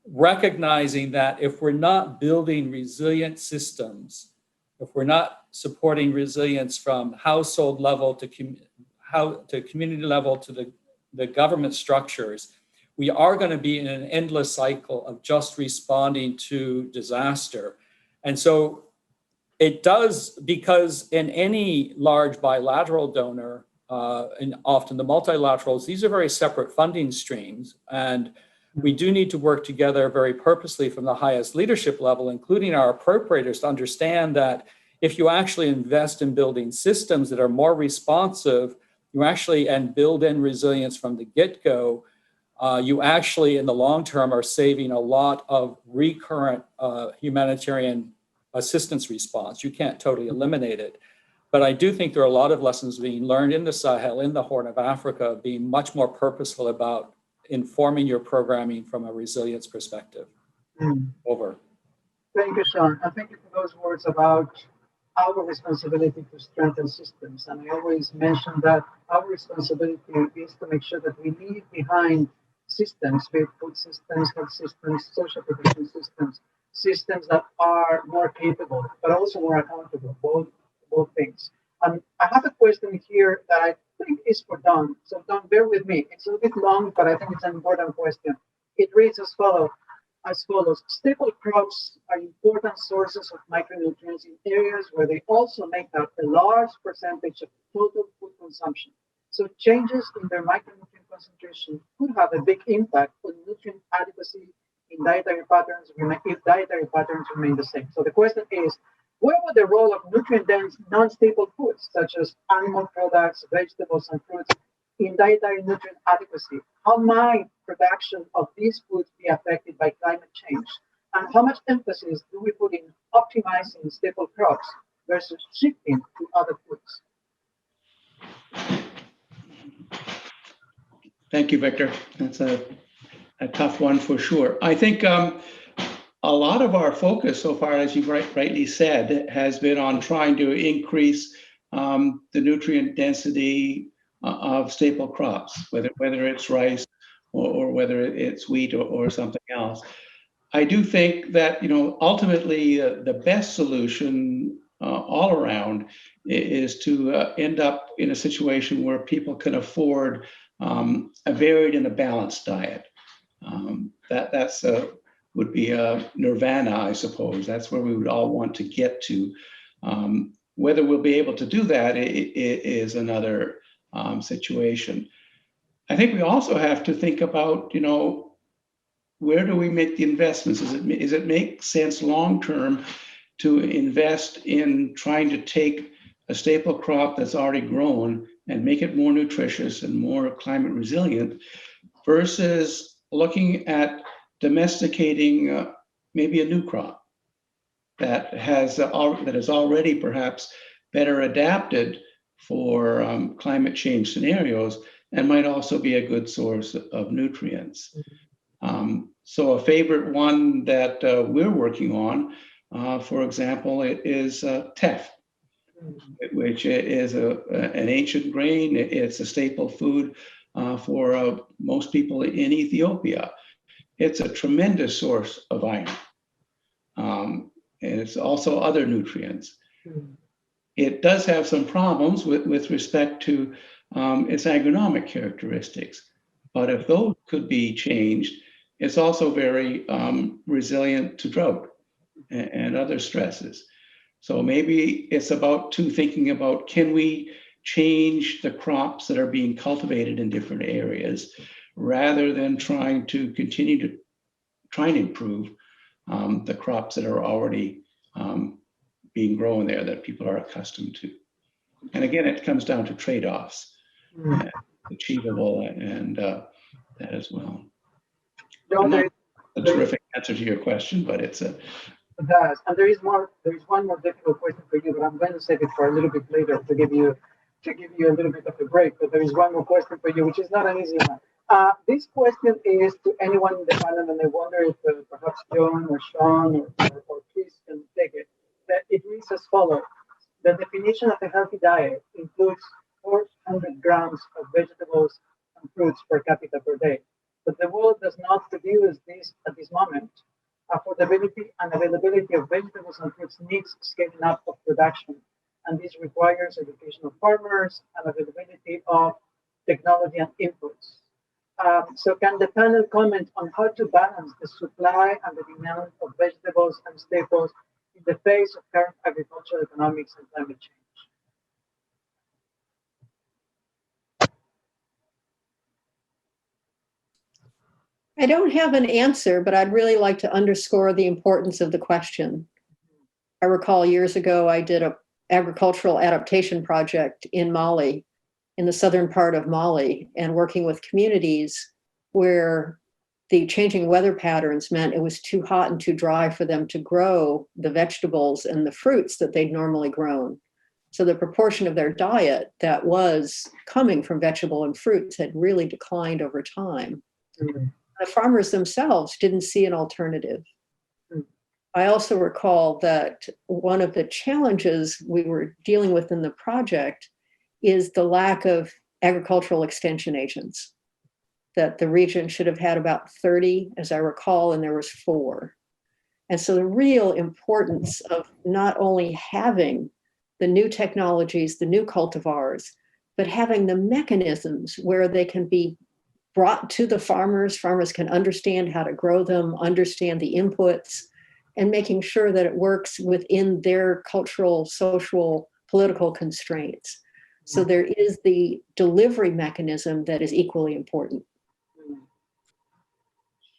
recognizing that if we're not building resilient systems, if we're not supporting resilience from household level to community level to the government structures, we are going to be in an endless cycle of just responding to disaster. And so it does, because in any large bilateral donor, and often the multilaterals, these are very separate funding streams. And we do need to work together very purposely from the highest leadership level, including our appropriators, to understand that if you actually invest in building systems that are more responsive, you actually, and build in resilience from the get-go, you actually, in the long term, are saving a lot of recurrent humanitarian assistance response. You can't totally eliminate it. But I do think there are a lot of lessons being learned in the Sahel, in the Horn of Africa, being much more purposeful about informing your programming from a resilience perspective. Over. Thank you, Sean. And thank you for those words about our responsibility to strengthen systems. And I always mention that our responsibility is to make sure that we leave behind systems, be it food systems, health systems, social protection systems, systems that are more capable, but also more accountable, both things. And I have a question here that I think is for Don. So Don, bear with me. It's a bit long, but I think it's an important question. It reads as follows. Staple crops are important sources of micronutrients in areas where they also make up a large percentage of total food consumption. So changes in their micronutrient concentration could have a big impact on nutrient adequacy in dietary patterns if dietary patterns remain the same. So the question is, what would the role of nutrient-dense non-staple foods, such as animal products, vegetables, and fruits, in dietary nutrient adequacy, how might production of these foods be affected by climate change? And how much emphasis do we put in optimizing staple crops versus shifting to other foods? Thank you, Victor. That's a tough one for sure. I think a lot of our focus so far, as you rightly said, has been on trying to increase the nutrient density of staple crops, whether it's rice or whether it's wheat or something else. I do think that, ultimately the best solution all around is to end up in a situation where people can afford a varied and a balanced diet. That's would be a nirvana, I suppose. That's where we would all want to get to. Whether we'll be able to do that is another situation. I think we also have to think about, where do we make the investments? Does it make sense long-term to invest in trying to take a staple crop that's already grown and make it more nutritious and more climate resilient versus looking at domesticating maybe a new crop that is already perhaps better adapted for climate change scenarios and might also be a good source of nutrients. So a favorite one that we're working on, for example, is teff, which is an ancient grain. It's a staple food for most people in Ethiopia. It's a tremendous source of iron. And it's also other nutrients. It does have some problems with respect to its agronomic characteristics. But if those could be changed, it's also very resilient to drought and other stresses. So maybe it's about thinking about, can we change the crops that are being cultivated in different areas rather than trying to continue to try and improve the crops that are already being grown there that people are accustomed to. And again, it comes down to trade-offs, achievable and that as well. Not a terrific answer to your question, but it's a. It does, and there is one more difficult question for you, but I'm going to save it for a little bit later to give you a little bit of a break. But there is one more question for you, which is not an easy one. This question is to anyone in the panel, and I wonder if perhaps John or Sean or Chris can take it. That it reads as follows: the definition of a healthy diet includes 400 grams of vegetables and fruits per capita per day. But the world does not produce this at this moment. Affordability and availability of vegetables and fruits needs scaling up of production, and this requires education of farmers and availability of technology and inputs. So can the panel comment on how to balance the supply and the demand of vegetables and staples in the face of current agricultural economics and climate change? I don't have an answer, but I'd really like to underscore the importance of the question. I recall years ago, I did an agricultural adaptation project in Mali, in the southern part of Mali, and working with communities where the changing weather patterns meant it was too hot and too dry for them to grow the vegetables and the fruits that they'd normally grown. So the proportion of their diet that was coming from vegetable and fruits had really declined over time. The farmers themselves didn't see an alternative. I also recall that one of the challenges we were dealing with in the project is the lack of agricultural extension agents, that the region should have had about 30, as I recall, and there was 4. And so the real importance of not only having the new technologies, the new cultivars, but having the mechanisms where they can be brought to the farmers can understand how to grow them, understand the inputs, and making sure that it works within their cultural, social, political constraints. So there is the delivery mechanism that is equally important.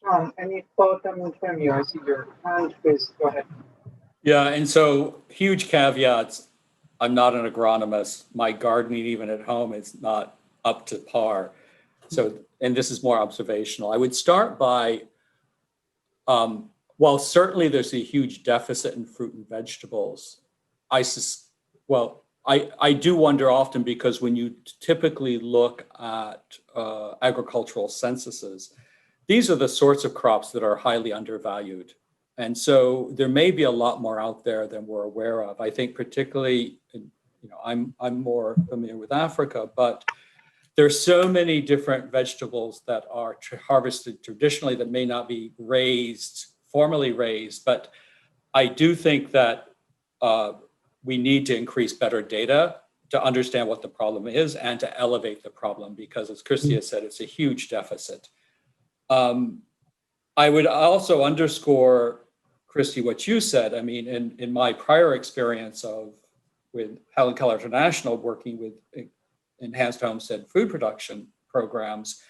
Sean, any thought coming from you? I see your hand, please go ahead. Yeah, and so huge caveats. I'm not an agronomist. My gardening, even at home, is not up to par. So, and this is more observational. I would start by, while certainly there's a huge deficit in fruit and vegetables, I do wonder often, because when you typically look at agricultural censuses, these are the sorts of crops that are highly undervalued. And so there may be a lot more out there than we're aware of. I think particularly, I'm more familiar with Africa, but there's so many different vegetables that are harvested traditionally that may not be formally raised. But I do think that we need to increase better data to understand what the problem is and to elevate the problem, because as Christy has said, it's a huge deficit. I would also underscore, Christy, what you said. I mean, in my prior experience with Helen Keller International, working with enhanced homestead food production programs,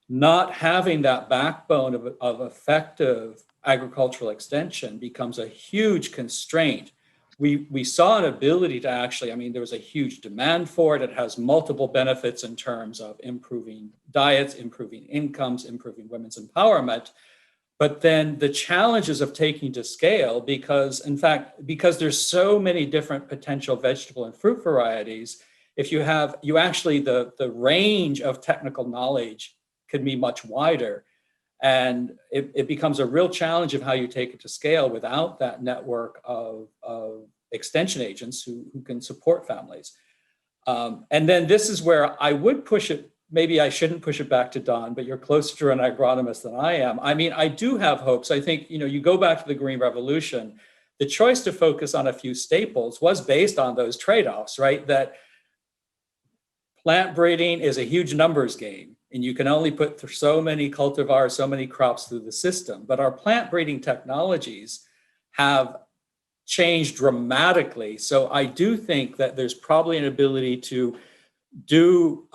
not having that backbone of effective agricultural extension becomes a huge constraint. We saw an ability to actually, I mean, there was a huge demand for it. It has multiple benefits in terms of improving diets, improving incomes, improving women's empowerment. But then the challenges of taking to scale, because there's so many different potential vegetable and fruit varieties, if you actually, the range of technical knowledge could be much wider. And it becomes a real challenge of how you take it to scale without that network of extension agents who can support families. And then this is where I would push it. Maybe I shouldn't push it back to Don, but you're closer to an agronomist than I am. I mean, I do have hopes. I think, you go back to the Green Revolution, the choice to focus on a few staples was based on those trade-offs, right? That plant breeding is a huge numbers game, and you can only put so many cultivars, so many crops through the system. But our plant breeding technologies have changed dramatically. So I do think that there's probably an ability to do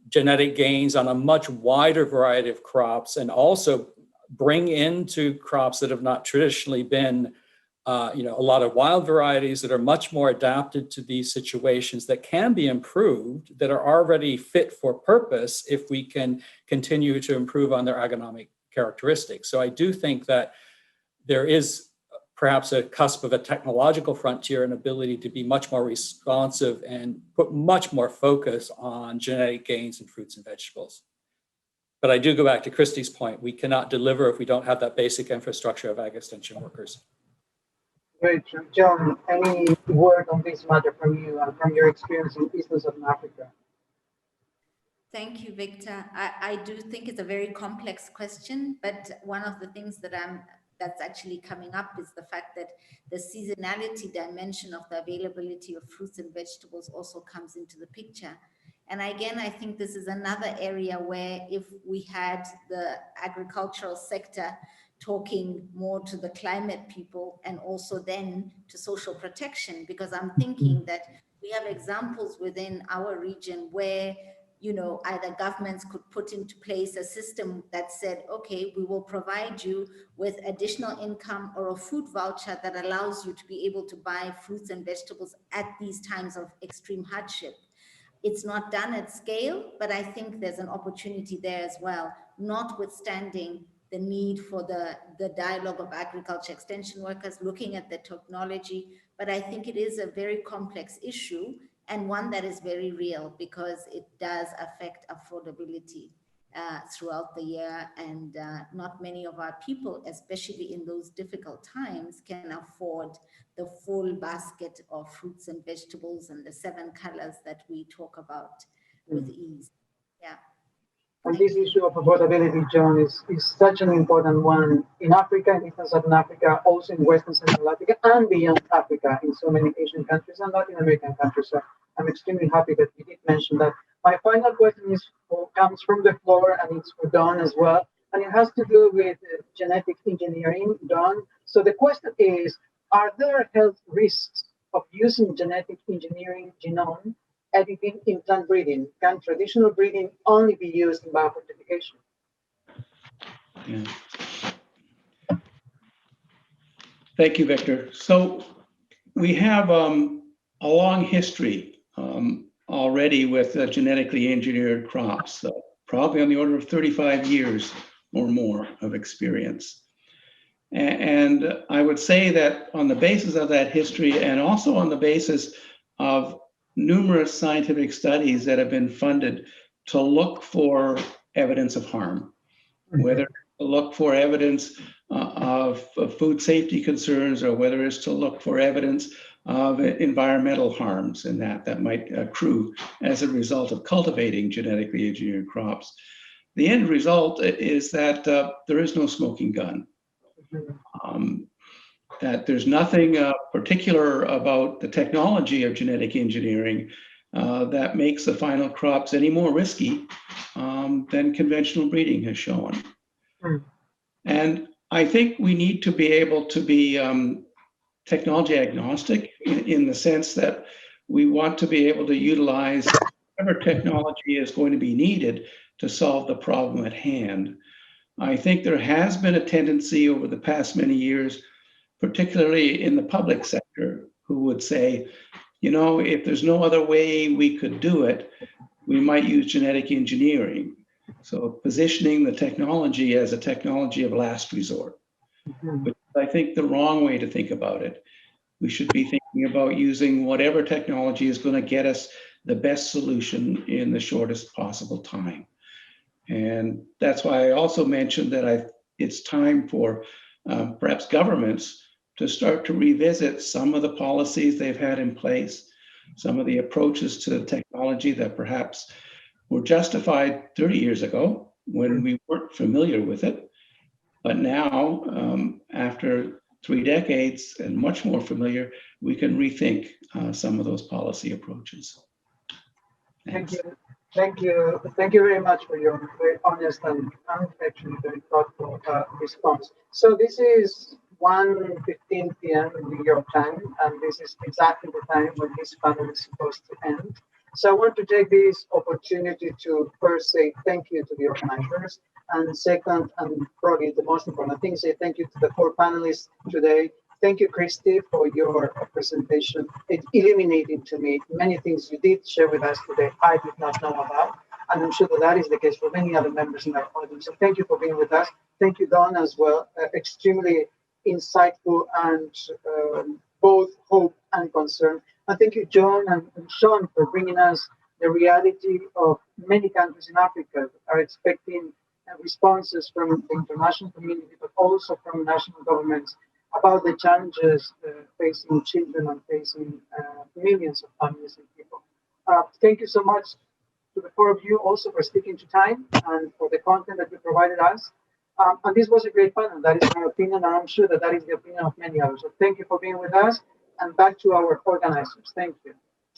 genetic gains on a much wider variety of crops, and also bring into crops that have not traditionally been, a lot of wild varieties that are much more adapted to these situations, that can be improved, that are already fit for purpose if we can continue to improve on their agronomic characteristics. So I do think that there is perhaps a cusp of a technological frontier and ability to be much more responsive and put much more focus on genetic gains in fruits and vegetables. But I do go back to Christy's point. We cannot deliver if we don't have that basic infrastructure of ag extension workers. Great. John, any word on this matter from you and from your experience in Eastern Southern Africa? Thank you, Victor. I do think it's a very complex question, but one of the things that's actually coming up is the fact that the seasonality dimension of the availability of fruits and vegetables also comes into the picture. And again, I think this is another area where if we had the agricultural sector talking more to the climate people and also then to social protection, because I'm thinking that we have examples within our region where either governments could put into place a system that said, okay, we will provide you with additional income or a food voucher that allows you to be able to buy fruits and vegetables at these times of extreme hardship. It's not done at scale, but I think there's an opportunity there as well, notwithstanding the need for the dialogue of agriculture extension workers looking at the technology. But I think it is a very complex issue, and one that is very real, because it does affect affordability throughout the year. And not many of our people, especially in those difficult times, can afford the full basket of fruits and vegetables and the 7 colors that we talk about with ease. Yeah. And this issue of affordability, John, is such an important one in Africa, in Eastern Southern Africa, also in Western Central Africa, and beyond Africa, in so many Asian countries and Latin American countries. So I'm extremely happy that you did mention that. My final question comes from the floor, and it's for Don as well, and it has to do with genetic engineering, Don. So the question is, are there health risks of using genetic engineering genome editing in plant breeding? Can traditional breeding only be used in biofortification? Yeah. Thank you, Victor. So we have a long history already with genetically engineered crops, probably on the order of 35 years or more of experience. And I would say that on the basis of that history, and also on the basis of numerous scientific studies that have been funded to look for evidence of harm, whether to look for evidence of food safety concerns, or whether it's to look for evidence of environmental harms and that might accrue as a result of cultivating genetically engineered crops. The end result is that there is no smoking gun. That there's nothing particular about the technology of genetic engineering that makes the final crops any more risky than conventional breeding has shown. And I think we need to be able to be technology agnostic in the sense that we want to be able to utilize whatever technology is going to be needed to solve the problem at hand. I think there has been a tendency over the past many years, particularly in the public sector, who would say, you know, if there's no other way we could do it, we might use genetic engineering. So positioning the technology as a technology of last resort, which I think the wrong way to think about it. We should be thinking about using whatever technology is going to get us the best solution in the shortest possible time. And that's why I also mentioned that it's time for perhaps governments to start to revisit some of the policies they've had in place, some of the approaches to technology that perhaps were justified 30 years ago when we weren't familiar with it. But now, after 3 decades and much more familiar, we can rethink some of those policy approaches. Thanks. Thank you very much for your very honest and actually very thoughtful response. So this is 1:15 p.m. in New York time, and this is exactly the time when this panel is supposed to end. So I want to take this opportunity to first say thank you to the organizers, and second, and probably the most important thing, say thank you to the 4 panelists today. Thank you, Christy, for your presentation. It illuminated to me many things you did share with us today I did not know about, and I'm sure that is the case for many other members in our audience. So thank you for being with us. Thank you, Don, as well. Extremely insightful and both hope and concern. And thank you, John and Sean, for bringing us the reality of many countries in Africa are expecting responses from the international community, but also from national governments about the challenges facing children and facing millions of families and people. Thank you so much to the 4 of you also for sticking to time and for the content that you provided us. And this was a great panel. That is my opinion, and I'm sure that is the opinion of many others. So thank you for being with us, and back to our organizers. Thank you.